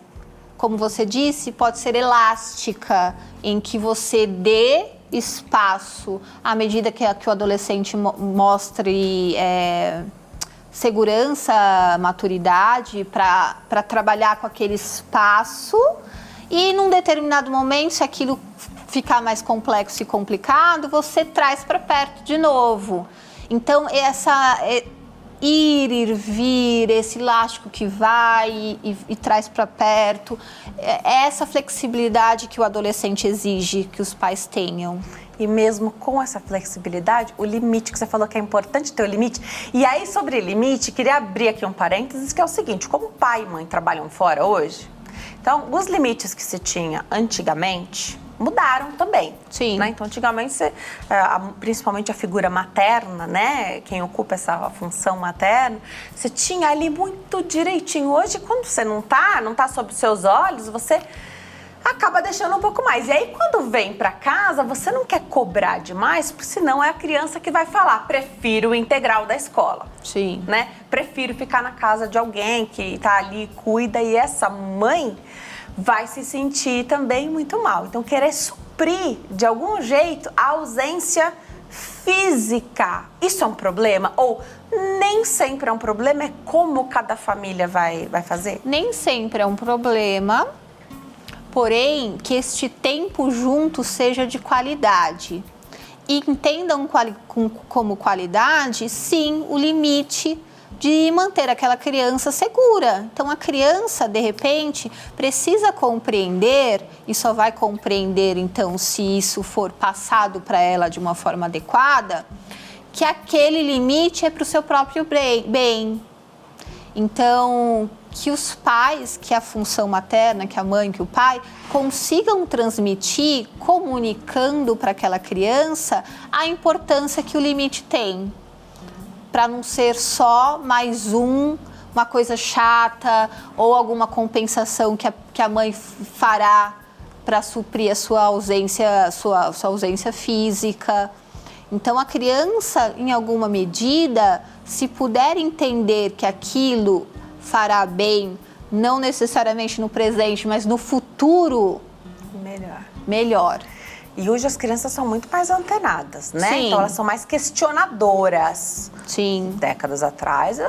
Como você disse, pode ser elástica, em que você dê espaço à medida que o adolescente mostre segurança, maturidade para trabalhar com aquele espaço, e num determinado momento, se aquilo ficar mais complexo e complicado, você traz para perto de novo. Então, ir e vir, esse elástico que vai e traz para perto, é essa flexibilidade que o adolescente exige que os pais tenham. E mesmo com essa flexibilidade, o limite que você falou que é importante ter o limite. E aí, sobre limite, queria abrir aqui um parênteses, que é o seguinte: como pai e mãe trabalham fora hoje, então, os limites que se tinha antigamente mudaram também. Sim. Né? Então, antigamente, principalmente a figura materna, né? Quem ocupa essa função materna, você tinha ali muito direitinho. Hoje, quando você não tá sob os seus olhos, você acaba deixando um pouco mais. E aí, quando vem para casa, você não quer cobrar demais, porque senão é a criança que vai falar, prefiro o integral da escola. Sim. Né? Prefiro ficar na casa de alguém que tá ali, cuida, e essa mãe vai se sentir também muito mal. Então, querer suprir, de algum jeito, a ausência física. Isso é um problema? Ou nem sempre é um problema? É como cada família vai fazer? Nem sempre é um problema, porém, que este tempo junto seja de qualidade. E entendam como qualidade, sim, o limite de manter aquela criança segura. Então, a criança, de repente, precisa compreender, e só vai compreender, então, se isso for passado para ela de uma forma adequada, que aquele limite é para o seu próprio bem. Então, que os pais, que a função materna, que a mãe, que o pai, consigam transmitir, comunicando para aquela criança a importância que o limite tem. Para não ser só mais uma coisa chata ou alguma compensação que a mãe fará para suprir a sua ausência física. Então, a criança, em alguma medida, se puder entender que aquilo fará bem, não necessariamente no presente, mas no futuro, melhor. E hoje as crianças são muito mais antenadas, né? Sim. Então elas são mais questionadoras. Sim. Décadas atrás, eu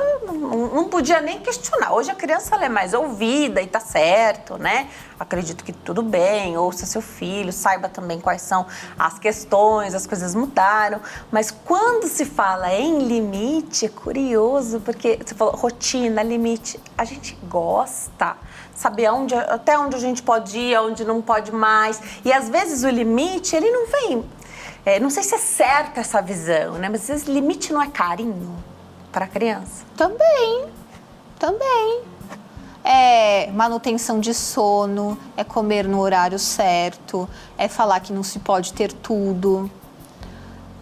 não podia nem questionar. Hoje a criança ela é mais ouvida e tá certo, né? Acredito que tudo bem, ouça seu filho, saiba também quais são as questões, as coisas mudaram. Mas quando se fala em limite, é curioso, porque você falou rotina, limite, a gente gosta. Saber até onde a gente pode ir, onde não pode mais. E às vezes o limite, ele não vem... não sei se é certa essa visão, né? Mas às vezes limite não é carinho para a criança. Também. É manutenção de sono, é comer no horário certo, é falar que não se pode ter tudo.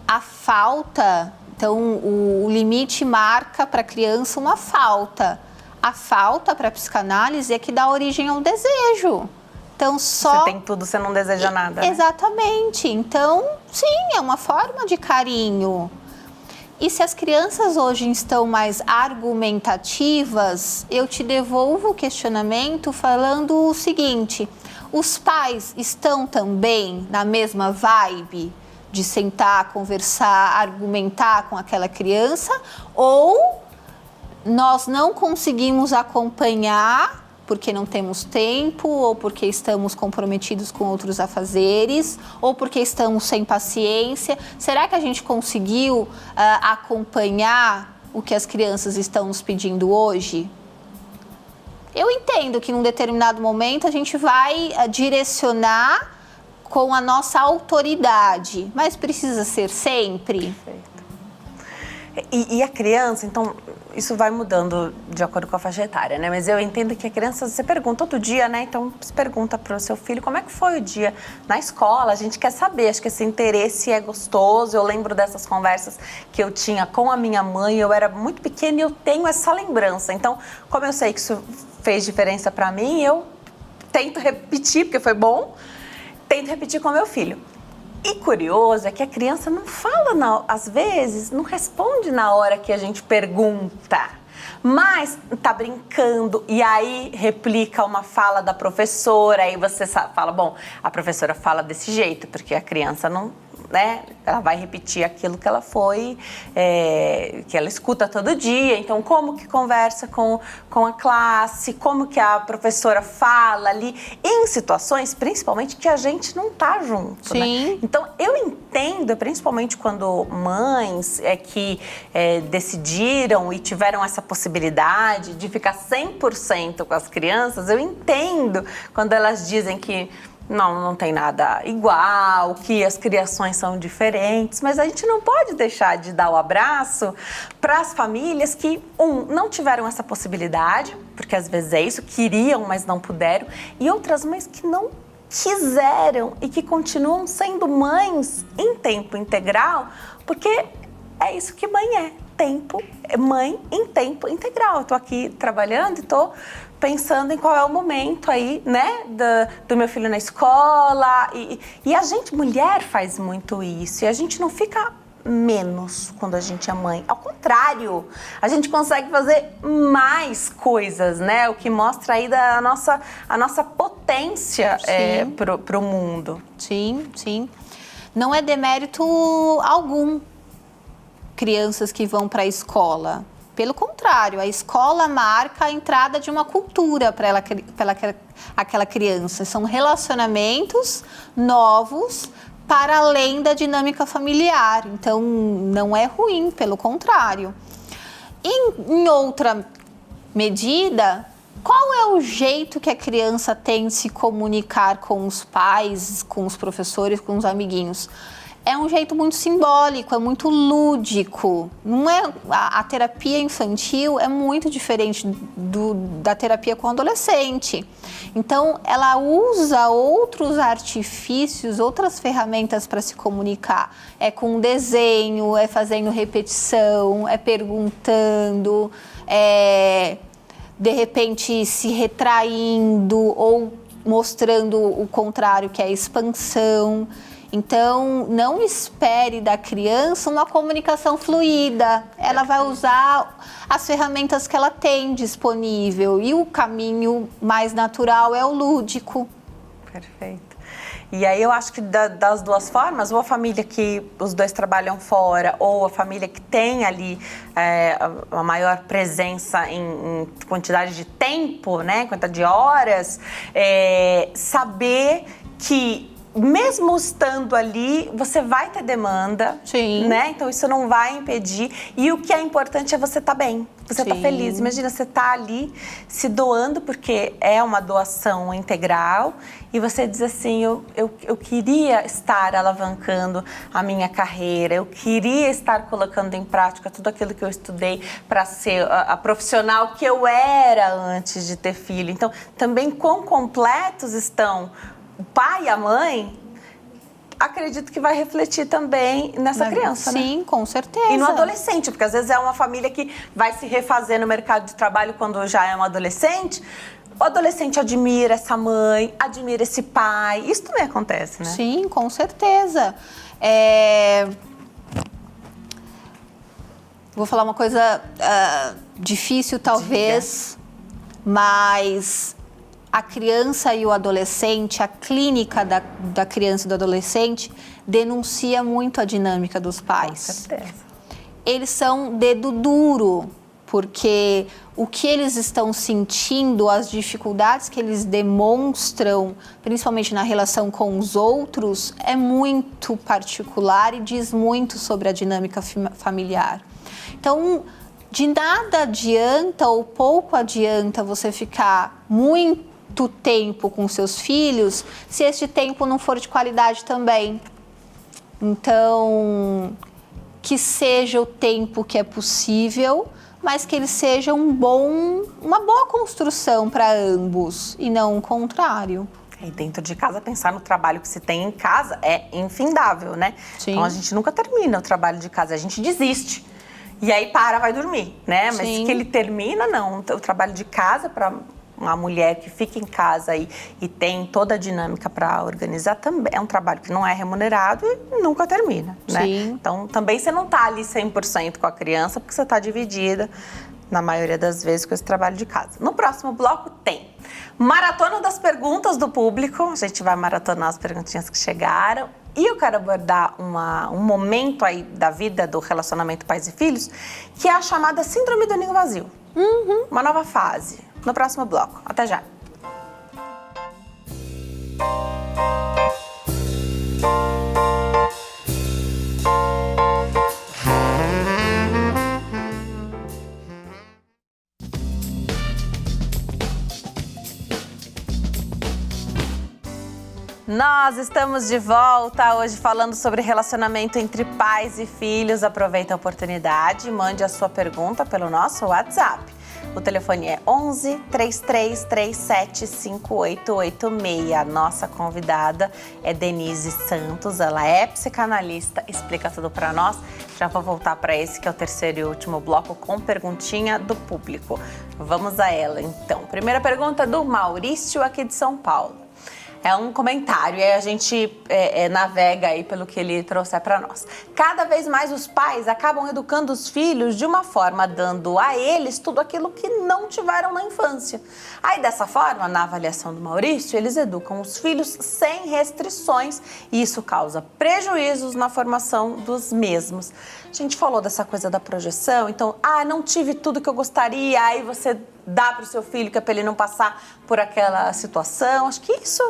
A falta, então o limite marca para a criança uma falta. A falta para a psicanálise é que dá origem ao desejo. Então, Você tem tudo, você não deseja nada, né? Exatamente. Então, sim, é uma forma de carinho. E se as crianças hoje estão mais argumentativas, eu te devolvo o questionamento falando o seguinte: os pais estão também na mesma vibe de sentar, conversar, argumentar com aquela criança, ou nós não conseguimos acompanhar porque não temos tempo, ou porque estamos comprometidos com outros afazeres, ou porque estamos sem paciência? Será que a gente conseguiu acompanhar o que as crianças estão nos pedindo hoje? Eu entendo que num determinado momento a gente vai direcionar com a nossa autoridade, mas precisa ser sempre? Perfeito. E a criança, então, isso vai mudando de acordo com a faixa etária, né? Mas eu entendo que a criança, você pergunta todo dia, né? Então, você pergunta para o seu filho como é que foi o dia na escola. A gente quer saber, acho que esse interesse é gostoso. Eu lembro dessas conversas que eu tinha com a minha mãe. Eu era muito pequena e eu tenho essa lembrança. Então, como eu sei que isso fez diferença para mim, eu tento repetir, porque foi bom, tento repetir com o meu filho. E curioso é que a criança não fala, às vezes, não responde na hora que a gente pergunta, mas tá brincando e aí replica uma fala da professora, aí você fala, bom, a professora fala desse jeito, porque a criança não, né, ela vai repetir aquilo que ela que ela escuta todo dia. Então, como que conversa com a classe, como que a professora fala ali, em situações, principalmente, que a gente não tá junto, Sim. né? Então, eu entendo, principalmente quando mães que decidiram e tiveram essa possibilidade de ficar 100% com as crianças, eu entendo quando elas dizem que não tem nada igual, que as criações são diferentes, mas a gente não pode deixar de dar o abraço para as famílias que, não tiveram essa possibilidade, porque às vezes é isso, queriam, mas não puderam, e outras mães que não quiseram e que continuam sendo mães em tempo integral, porque é isso que mãe é. Mãe em tempo integral. Eu tô aqui trabalhando e tô pensando em qual é o momento aí, né, do meu filho na escola. E a gente, mulher, faz muito isso. E a gente não fica menos quando a gente é mãe. Ao contrário, a gente consegue fazer mais coisas, né? O que mostra aí a nossa potência pro mundo. Sim, sim. Não é demérito algum crianças que vão para a escola. Pelo contrário, a escola marca a entrada de uma cultura para aquela criança. São relacionamentos novos para além da dinâmica familiar. Então, não é ruim, pelo contrário. Em outra medida, qual é o jeito que a criança tem de se comunicar com os pais, com os professores, com os amiguinhos? É um jeito muito simbólico, é muito lúdico. Não é, a terapia infantil é muito diferente da terapia com o adolescente. Então, ela usa outros artifícios, outras ferramentas para se comunicar. É com desenho, é fazendo repetição, é perguntando, é de repente se retraindo ou mostrando o contrário, que é a expansão. Então, não espere da criança uma comunicação fluida. Ela vai usar as ferramentas que ela tem disponível. E o caminho mais natural é o lúdico. Perfeito. E aí eu acho que das duas formas, ou a família que os dois trabalham fora, ou a família que tem ali a maior presença em quantidade de tempo, né, quantidade de horas, saber que mesmo estando ali, você vai ter demanda, Sim. né? Então isso não vai impedir. E o que é importante é você estar bem, você estar feliz. Imagina, você estar ali se doando, porque é uma doação integral, e você diz assim, eu queria estar alavancando a minha carreira, eu queria estar colocando em prática tudo aquilo que eu estudei para ser a profissional que eu era antes de ter filho. Então, também quão completos estão o pai e a mãe, acredito que vai refletir também nessa criança, né? Sim, com certeza. E no adolescente, porque às vezes é uma família que vai se refazer no mercado de trabalho quando já é um adolescente. O adolescente admira essa mãe, admira esse pai. Isso também acontece, né? Sim, com certeza. Vou falar uma coisa difícil, talvez, mas a criança e o adolescente, a clínica da criança e do adolescente denuncia muito a dinâmica dos pais. Com certeza. Eles são dedo duro, porque o que eles estão sentindo, as dificuldades que eles demonstram, principalmente na relação com os outros, é muito particular e diz muito sobre a dinâmica familiar. Então, de nada adianta ou pouco adianta você ficar muito tempo com seus filhos, se este tempo não for de qualidade também. Então, que seja o tempo que é possível, mas que ele seja uma boa construção para ambos e não o contrário. E dentro de casa, pensar no trabalho que se tem em casa é infindável, né? Sim. Então, a gente nunca termina o trabalho de casa, a gente desiste. E aí vai dormir, né? Mas Sim. que ele termina, não. O trabalho de casa para uma mulher que fica em casa e tem toda a dinâmica para organizar também é um trabalho que não é remunerado e nunca termina, né? Sim. Então, também você não tá ali 100% com a criança, porque você tá dividida, na maioria das vezes, com esse trabalho de casa. No próximo bloco tem maratona das perguntas do público. A gente vai maratonar as perguntinhas que chegaram. E eu quero abordar um momento aí da vida do relacionamento pais e filhos, que é a chamada síndrome do ninho vazio. Uma nova fase. No próximo bloco. Até já. Nós estamos de volta hoje falando sobre relacionamento entre pais e filhos. Aproveita a oportunidade e mande a sua pergunta pelo nosso WhatsApp. O telefone é 11 3337 5886. A nossa convidada é Denise Santos, ela é psicanalista, explica tudo para nós. Já vou voltar para esse que é o terceiro e último bloco com perguntinha do público. Vamos a ela então. Primeira pergunta do Maurício aqui de São Paulo. É um comentário e a gente navega aí pelo que ele trouxe para nós. Cada vez mais os pais acabam educando os filhos de uma forma, dando a eles tudo aquilo que não tiveram na infância. Aí, dessa forma, na avaliação do Maurício, eles educam os filhos sem restrições e isso causa prejuízos na formação dos mesmos. A gente falou dessa coisa da projeção, então, não tive tudo que eu gostaria, aí você dá para o seu filho que é para ele não passar por aquela situação. Acho que isso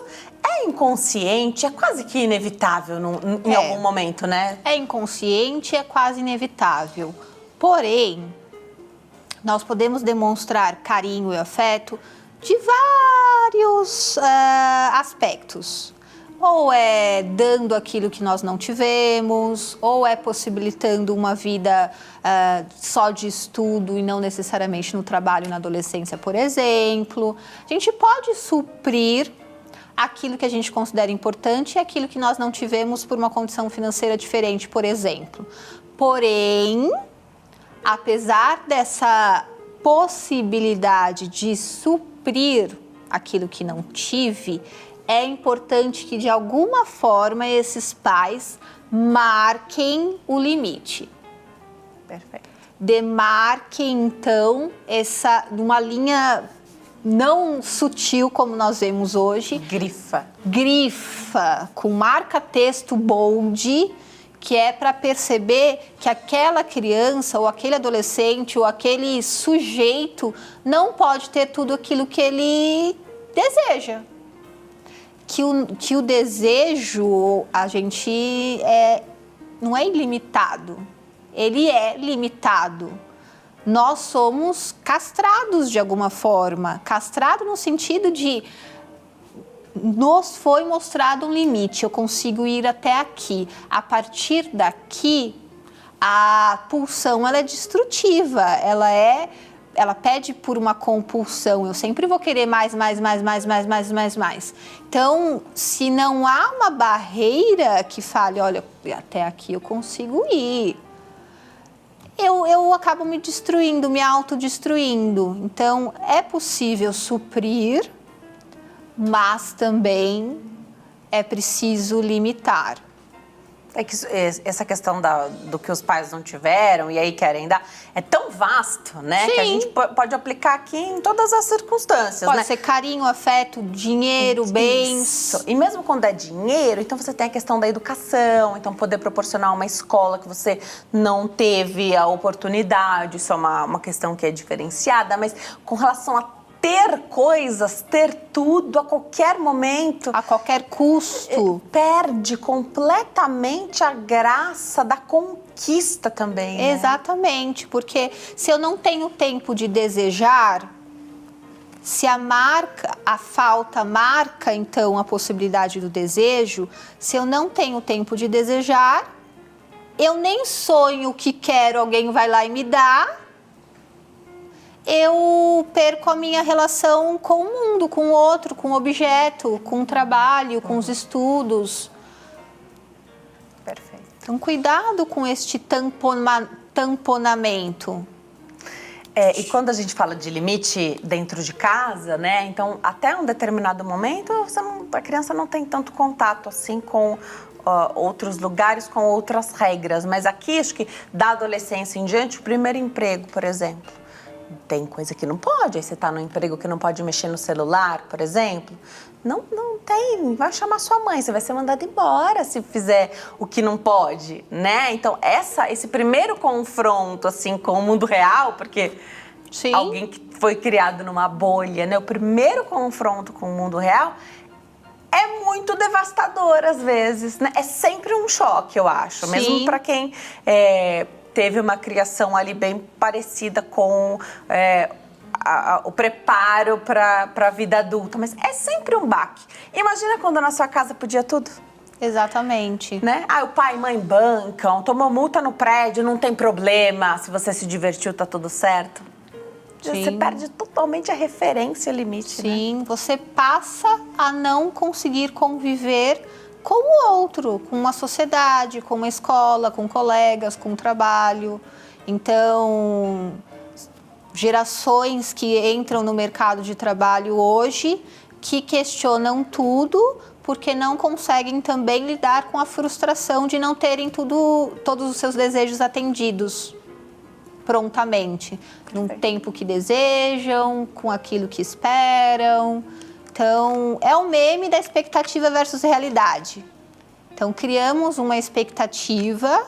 é inconsciente, é quase que inevitável em algum momento, né? É inconsciente, é quase inevitável. Porém, nós podemos demonstrar carinho e afeto de vários aspectos. Ou é dando aquilo que nós não tivemos, ou é possibilitando uma vida só de estudo e não necessariamente no trabalho na adolescência, por exemplo. A gente pode suprir aquilo que a gente considera importante e aquilo que nós não tivemos por uma condição financeira diferente, por exemplo. Porém, apesar dessa possibilidade de suprir aquilo que não tive, é importante que, de alguma forma, esses pais marquem o limite. Perfeito. Demarquem, então, uma linha não sutil, como nós vemos hoje. Grifa, com marca-texto bold, que é para perceber que aquela criança, ou aquele adolescente, ou aquele sujeito não pode ter tudo aquilo que ele deseja. Que o desejo, não é ilimitado, ele é limitado. Nós somos castrados de alguma forma, castrado no sentido de nos foi mostrado um limite, eu consigo ir até aqui. A partir daqui, a pulsão ela é destrutiva, ela pede por uma compulsão. Eu sempre vou querer mais. Então, se não há uma barreira que fale, olha, até aqui eu consigo ir, eu acabo me destruindo, me autodestruindo. Então, é possível suprir, mas também é preciso limitar. É que essa questão do que os pais não tiveram e aí querem dar é tão vasto, né? Sim. Que a gente pode aplicar aqui em todas as circunstâncias, né? Pode ser carinho, afeto, dinheiro, bens. Isso. E mesmo quando é dinheiro, então você tem a questão da educação, então poder proporcionar uma escola que você não teve a oportunidade, isso é uma questão que é diferenciada, mas com relação a ter coisas, ter tudo a qualquer momento, a qualquer custo, perde completamente a graça da conquista também, né? Exatamente, porque se eu não tenho tempo de desejar, se a falta marca então a possibilidade do desejo, se eu não tenho tempo de desejar, eu nem sonho que quero, alguém vai lá e me dá, eu perco a minha relação com o mundo, com o outro, com o objeto, com o trabalho, com os estudos. Perfeito. Então, cuidado com este tamponamento. E quando a gente fala de limite dentro de casa, né? Então, até um determinado momento, a criança não tem tanto contato assim com outros lugares, com outras regras. Mas aqui, acho que da adolescência em diante, o primeiro emprego, por exemplo, tem coisa que não pode. Aí você tá no emprego que não pode mexer no celular, por exemplo. Não tem. Vai chamar sua mãe, você vai ser mandado embora se fizer o que não pode, né? Então, esse primeiro confronto, assim, com o mundo real, porque Sim. Alguém que foi criado numa bolha, né? O primeiro confronto com o mundo real é muito devastador, às vezes, né? É sempre um choque, eu acho. Sim. Mesmo para quem teve uma criação ali bem parecida com o preparo para a vida adulta. Mas é sempre um baque. Imagina quando na sua casa podia tudo. Exatamente. Né? O pai e mãe bancam, tomou multa no prédio, não tem problema. Se você se divertiu, tá tudo certo. você perde totalmente a referência limite, Sim, né? você passa a não conseguir conviver com o outro, com uma sociedade, com uma escola, com colegas, com trabalho. Então, gerações que entram no mercado de trabalho hoje que questionam tudo porque não conseguem também lidar com a frustração de não terem todos os seus desejos atendidos prontamente, num tempo que desejam, com aquilo que esperam. Então, é o meme da expectativa versus realidade. Então, criamos uma expectativa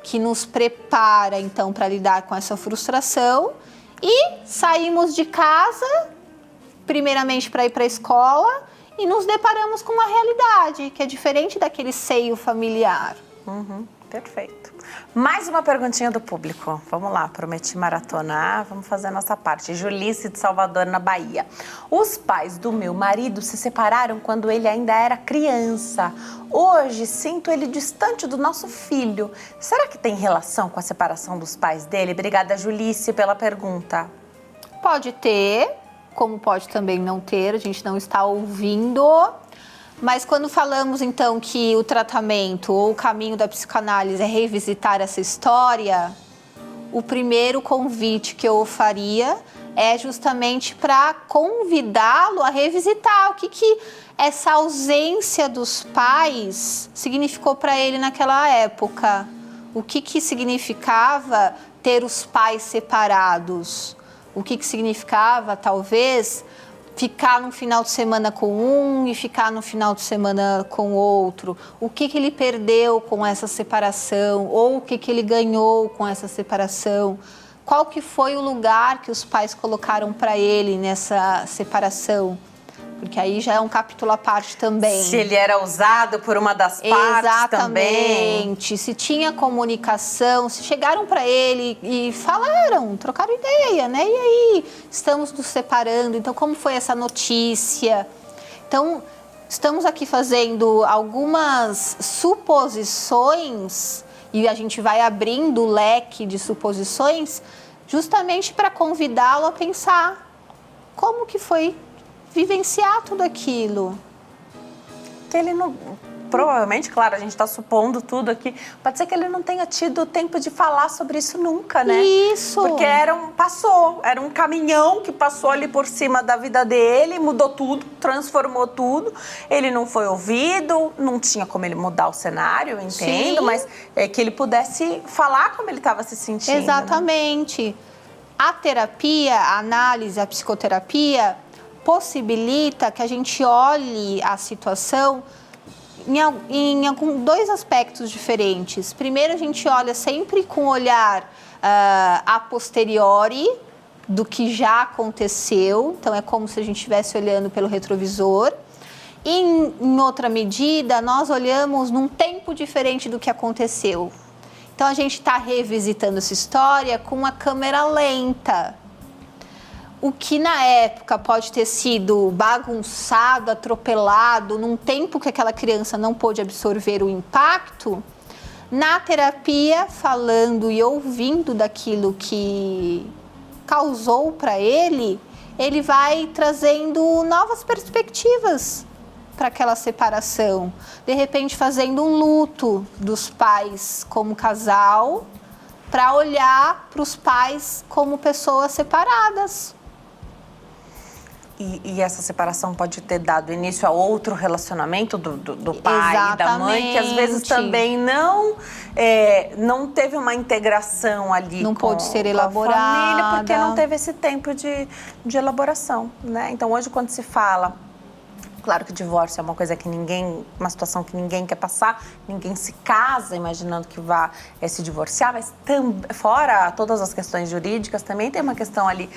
que nos prepara, então, para lidar com essa frustração e saímos de casa, primeiramente para ir para a escola, e nos deparamos com uma realidade que é diferente daquele seio familiar. Perfeito. Mais uma perguntinha do público. Vamos lá, prometi maratonar, vamos fazer a nossa parte. Julice de Salvador, na Bahia. Os pais do meu marido se separaram quando ele ainda era criança. Hoje sinto ele distante do nosso filho. Será que tem relação com a separação dos pais dele? Obrigada, Julice, pela pergunta. Pode ter, como pode também não ter, a gente não está ouvindo. Mas quando falamos, então, que o tratamento ou o caminho da psicanálise é revisitar essa história, o primeiro convite que eu faria é justamente para convidá-lo a revisitar o que essa ausência dos pais significou para ele naquela época. O que significava ter os pais separados? O que significava, talvez, ficar no final de semana com um e ficar no final de semana com outro. O que ele perdeu com essa separação ou o que ele ganhou com essa separação. Qual que foi o lugar que os pais colocaram para ele nessa separação? Porque aí já é um capítulo à parte também. Se ele era usado por uma das partes também. Exatamente. Se tinha comunicação, se chegaram para ele e falaram, trocaram ideia, né? E aí, estamos nos separando. Então, como foi essa notícia? Então, estamos aqui fazendo algumas suposições e a gente vai abrindo o leque de suposições justamente para convidá-lo a pensar como que foi vivenciar tudo aquilo. Que ele não... Provavelmente, claro, a gente está supondo tudo aqui. Pode ser que ele não tenha tido tempo de falar sobre isso nunca, né? Isso. Porque era um caminhão que passou ali por cima da vida dele, mudou tudo, transformou tudo. Ele não foi ouvido, não tinha como ele mudar o cenário, eu entendo, Sim. mas que ele pudesse falar como ele estava se sentindo. Exatamente. Né? A terapia, a análise, a psicoterapia possibilita que a gente olhe a situação em dois aspectos diferentes. Primeiro, a gente olha sempre com o olhar a posteriori do que já aconteceu. Então, é como se a gente estivesse olhando pelo retrovisor. E, em outra medida, nós olhamos num tempo diferente do que aconteceu. Então, a gente está revisitando essa história com uma câmera lenta. O que na época pode ter sido bagunçado, atropelado, num tempo que aquela criança não pôde absorver o impacto, na terapia, falando e ouvindo daquilo que causou para ele, ele vai trazendo novas perspectivas para aquela separação. De repente, fazendo um luto dos pais como casal, para olhar para os pais como pessoas separadas. E essa separação pode ter dado início a outro relacionamento do pai Exatamente. E da mãe, que às vezes também não teve uma integração ali não com, pode ser com elaborada. a família, porque não teve esse tempo de elaboração, né? Então, hoje, quando se fala... Claro que o divórcio é uma coisa que uma situação que ninguém quer passar, ninguém se casa imaginando que vá se divorciar, mas fora todas as questões jurídicas, também tem uma questão ali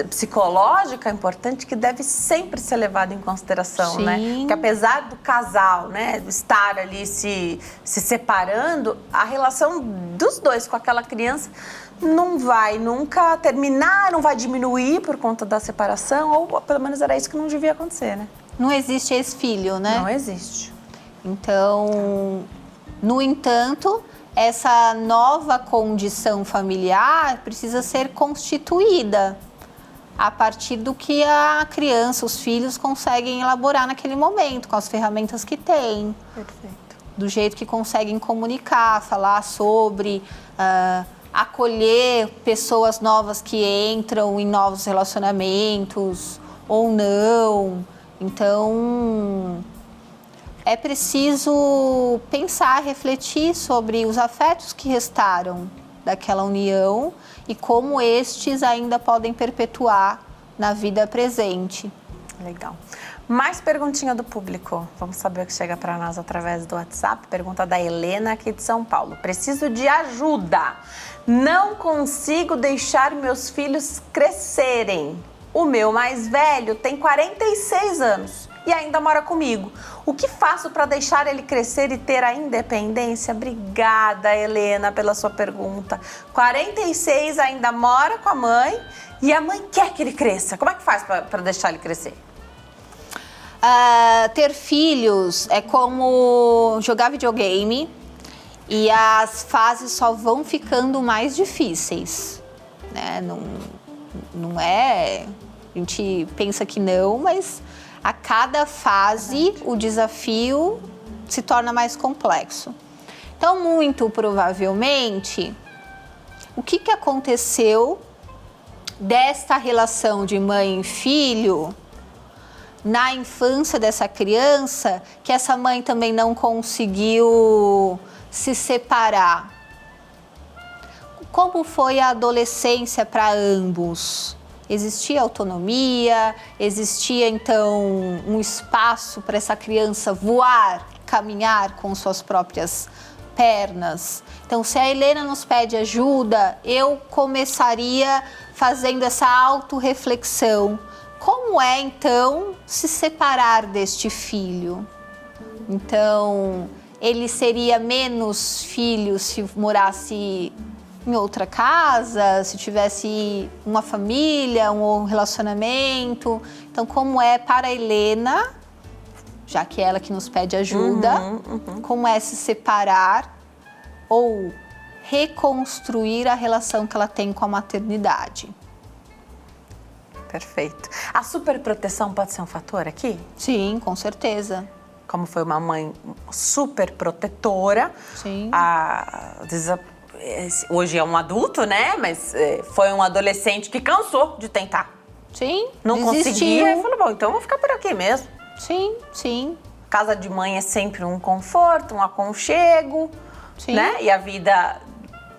psicológica importante que deve sempre ser levada em consideração, Sim. né? Porque apesar do casal, né, estar ali se separando, a relação dos dois com aquela criança não vai nunca terminar, não vai diminuir por conta da separação, ou pelo menos era isso que não devia acontecer, né? Não existe ex-filho, né? Não existe. Então, no entanto, essa nova condição familiar precisa ser constituída. a partir do que a criança, os filhos conseguem elaborar naquele momento, com as ferramentas que têm. Perfeito. Do jeito que conseguem comunicar, falar sobre, acolher pessoas novas que entram em novos relacionamentos ou não. Então, é preciso pensar, refletir sobre os afetos que restaram daquela união e como estes ainda podem perpetuar na vida presente. Legal. Mais perguntinha do público. Vamos saber o que chega para nós através do WhatsApp. Pergunta da Helena, aqui de São Paulo. Preciso de ajuda. Não consigo deixar meus filhos crescerem. O meu mais velho tem 46 anos e ainda mora comigo. O que faço para deixar ele crescer e ter a independência? Obrigada, Helena, pela sua pergunta. 46, ainda mora com a mãe e a mãe quer que ele cresça. Como é que faz para deixar ele crescer? Ter filhos é como jogar videogame e as fases só vão ficando mais difíceis, né? Não é... A gente pensa que não, mas a cada fase o desafio se torna mais complexo. Então, muito provavelmente, o que aconteceu desta relação de mãe e filho na infância dessa criança, que essa mãe também não conseguiu se separar? Como foi a adolescência para ambos? Existia autonomia? Existia, então, um espaço para essa criança voar, caminhar com suas próprias pernas? Então, se a Helena nos pede ajuda, eu começaria fazendo essa autorreflexão. Como é, então, se separar deste filho? Então, ele seria menos filho se morasse em outra casa, se tivesse uma família, um relacionamento. Então, como é para a Helena, já que é ela que nos pede ajuda, como é se separar ou reconstruir a relação que ela tem com a maternidade? Perfeito. A superproteção pode ser um fator aqui? Sim, com certeza. Como foi uma mãe super protetora, Sim. Hoje é um adulto, né? Mas foi um adolescente que cansou de tentar. Sim, Não desistiu. conseguia e falou, bom, então eu vou ficar por aqui mesmo. Sim, sim. Casa de mãe é sempre um conforto, um aconchego, Sim. né? E a vida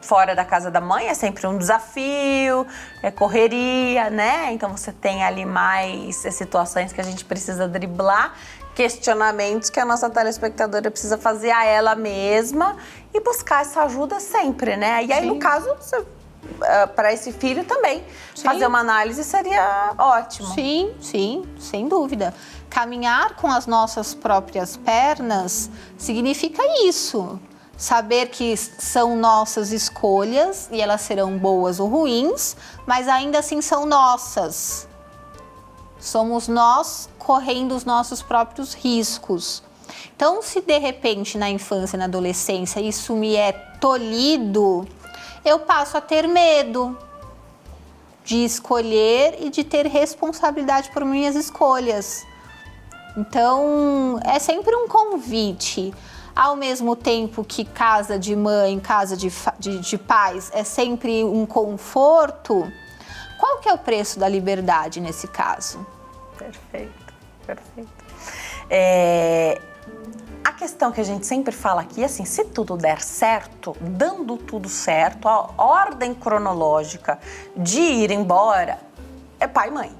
fora da casa da mãe é sempre um desafio, é correria, né? Então você tem ali mais situações que a gente precisa driblar, questionamentos que a nossa telespectadora precisa fazer a ela mesma e buscar essa ajuda sempre, né? E aí, no caso, para esse filho também, fazer uma análise seria ótimo. Sim, sim, sem dúvida. Caminhar com as nossas próprias pernas significa isso. Saber que são nossas escolhas e elas serão boas ou ruins, mas ainda assim são nossas. Somos nós correndo os nossos próprios riscos. Então, se de repente na infância e na adolescência isso me é tolhido, eu passo a ter medo de escolher e de ter responsabilidade por minhas escolhas. Então, é sempre um convite. Ao mesmo tempo que casa de mãe, casa de pais é sempre um conforto, qual que é o preço da liberdade nesse caso? Perfeito, perfeito. A questão que a gente sempre fala aqui, assim, se tudo der certo, dando tudo certo, a ordem cronológica de ir embora é pai e mãe,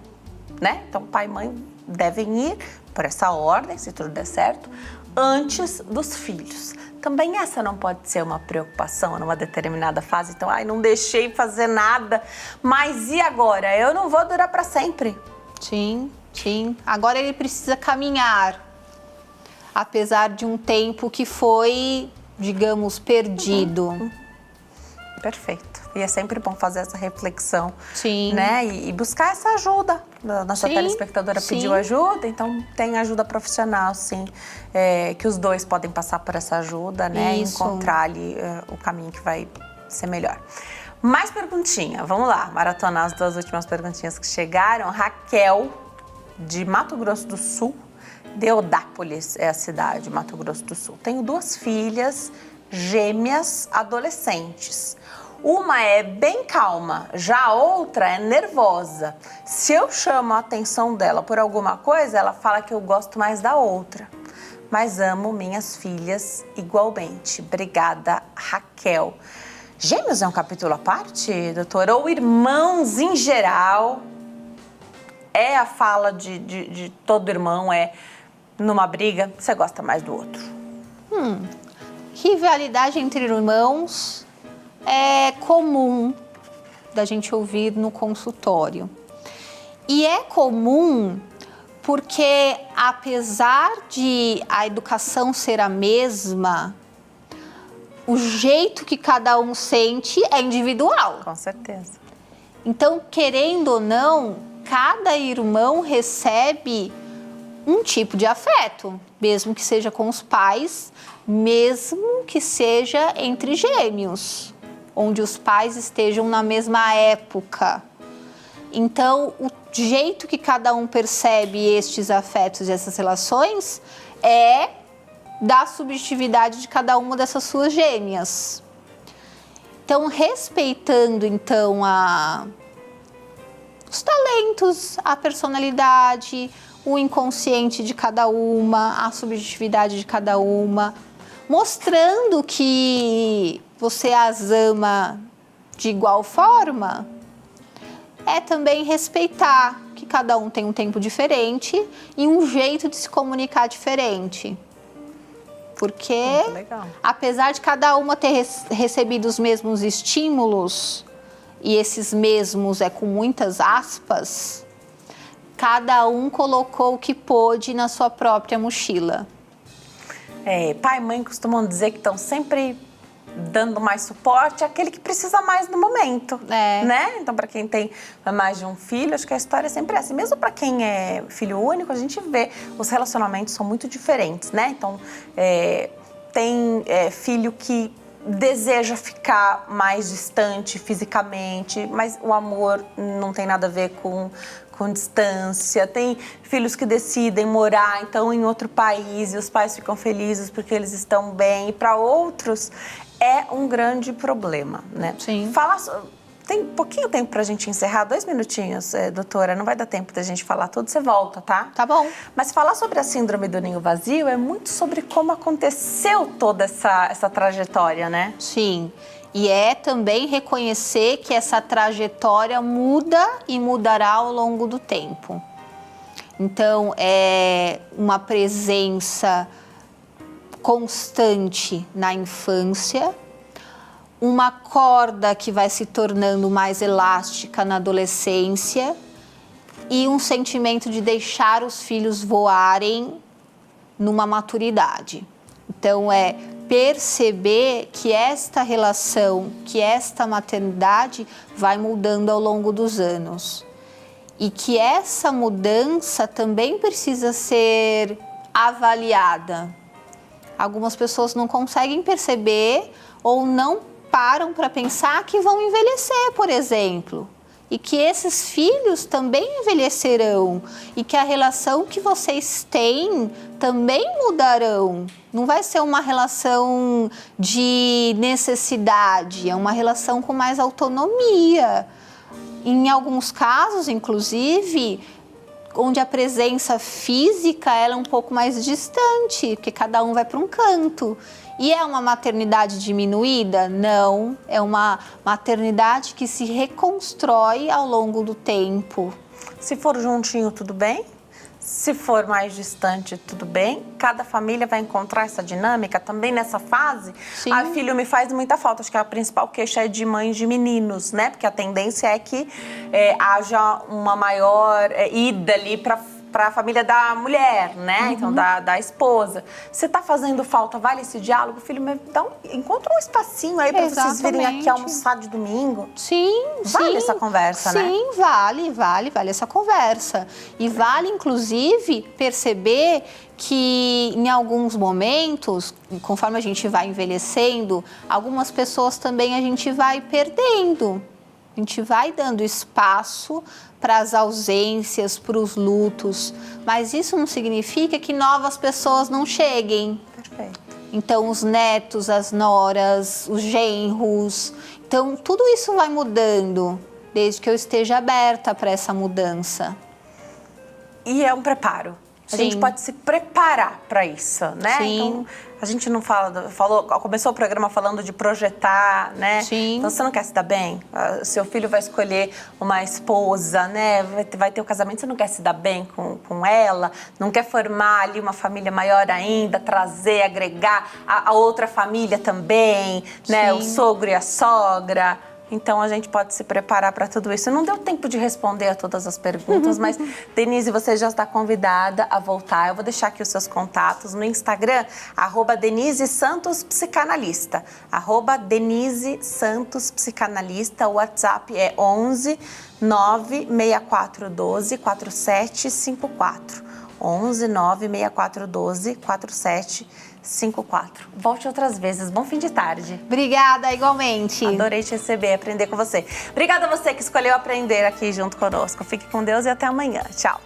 né? Então, pai e mãe devem ir por essa ordem, se tudo der certo, antes dos filhos. Também essa não pode ser uma preocupação numa determinada fase. Então, não deixei fazer nada, mas e agora? Eu não vou durar para sempre. Sim, sim. Agora ele precisa caminhar, apesar de um tempo que foi, digamos, perdido. Perfeito. E é sempre bom fazer essa reflexão, Sim. né? E buscar essa ajuda. A nossa telespectadora pediu ajuda, então tem ajuda profissional, sim. Que os dois podem passar por essa ajuda, né? Isso. E encontrar ali o caminho que vai ser melhor. Mais perguntinha, vamos lá, maratonar as 2 últimas perguntinhas que chegaram. Raquel, de Mato Grosso do Sul, Deodápolis é a cidade, Mato Grosso do Sul. Tenho 2 filhas gêmeas adolescentes. Uma é bem calma, já a outra é nervosa. Se eu chamo a atenção dela por alguma coisa, ela fala que eu gosto mais da outra. Mas amo minhas filhas igualmente. Obrigada, Raquel. Gêmeos é um capítulo à parte, doutora? Ou irmãos em geral? É a fala de todo irmão, é numa briga, você gosta mais do outro? Rivalidade entre irmãos é comum da gente ouvir no consultório. E é comum porque, apesar de a educação ser a mesma, o jeito que cada um sente é individual. Com certeza. Então, querendo ou não, cada irmão recebe um tipo de afeto, mesmo que seja com os pais, mesmo que seja entre gêmeos, onde os pais estejam na mesma época. Então, o jeito que cada um percebe estes afetos e essas relações é da subjetividade de cada uma dessas suas gêmeas. Então, respeitando os talentos, a personalidade, o inconsciente de cada uma, a subjetividade de cada uma, mostrando que você as ama de igual forma, é também respeitar que cada um tem um tempo diferente e um jeito de se comunicar diferente. Porque, apesar de cada uma ter recebido os mesmos estímulos, e esses mesmos é com muitas aspas, cada um colocou o que pôde na sua própria mochila. Pai e mãe costumam dizer que estão sempre dando mais suporte àquele que precisa mais no momento, né? Então, para quem tem mais de um filho, acho que a história é sempre essa. Mesmo para quem é filho único, a gente vê os relacionamentos são muito diferentes, né? Então, tem filho que deseja ficar mais distante fisicamente, mas o amor não tem nada a ver com distância. Tem filhos que decidem morar, então, em outro país e os pais ficam felizes porque eles estão bem. E para outros é um grande problema, né? Sim. Tem pouquinho tempo pra gente encerrar, 2 minutinhos, doutora. Não vai dar tempo da gente falar tudo, você volta, tá? Tá bom. Mas falar sobre a síndrome do ninho vazio é muito sobre como aconteceu toda essa trajetória, né? Sim. E é também reconhecer que essa trajetória muda e mudará ao longo do tempo. Então, é uma presença constante na infância, uma corda que vai se tornando mais elástica na adolescência e um sentimento de deixar os filhos voarem numa maturidade. Então, é perceber que esta relação, que esta maternidade vai mudando ao longo dos anos. E que essa mudança também precisa ser avaliada. Algumas pessoas não conseguem perceber ou não param para pensar que vão envelhecer, por exemplo. E que esses filhos também envelhecerão e que a relação que vocês têm também mudarão. Não vai ser uma relação de necessidade, é uma relação com mais autonomia. Em alguns casos, inclusive, onde a presença física ela é um pouco mais distante, porque cada um vai para um canto. E é uma maternidade diminuída? Não, é uma maternidade que se reconstrói ao longo do tempo. Se for juntinho, tudo bem? Se for mais distante, tudo bem? Cada família vai encontrar essa dinâmica também nessa fase? Sim. A filho me faz muita falta, acho que a principal queixa é de mães de meninos, né? Porque a tendência é que haja uma maior ida ali para para a família da mulher, né? Então, da esposa. Você tá fazendo falta, vale esse diálogo? Filho, encontra um espacinho aí para vocês virem aqui almoçar de domingo. Sim, vale essa conversa, né? Sim, vale essa conversa. E vale, inclusive, perceber que em alguns momentos, conforme a gente vai envelhecendo, algumas pessoas também a gente vai perdendo. A gente vai dando espaço para as ausências, para os lutos, mas isso não significa que novas pessoas não cheguem. Perfeito. Então, os netos, as noras, os genros, então tudo isso vai mudando, desde que eu esteja aberta para essa mudança. E é um preparo. A Sim. gente pode se preparar para isso, né? Sim. Então, a gente não começou o programa falando de projetar, né? Sim. Então, você não quer se dar bem? Seu filho vai escolher uma esposa, né? Vai ter o casamento, você não quer se dar bem com ela? Não quer formar ali uma família maior ainda, trazer, agregar a outra família também, né? Sim. O sogro e a sogra. Então, a gente pode se preparar para tudo isso. Não deu tempo de responder a todas as perguntas, mas, Denise, você já está convidada a voltar. Eu vou deixar aqui os seus contatos no Instagram, @DeniseSantosPsicanalista. @DeniseSantosPsicanalista. O WhatsApp é 11 96412 4754. 11 96412 4754. Volte outras vezes. Bom fim de tarde. Obrigada, igualmente. Adorei te receber, aprender com você. Obrigada a você que escolheu aprender aqui junto conosco. Fique com Deus e até amanhã. Tchau.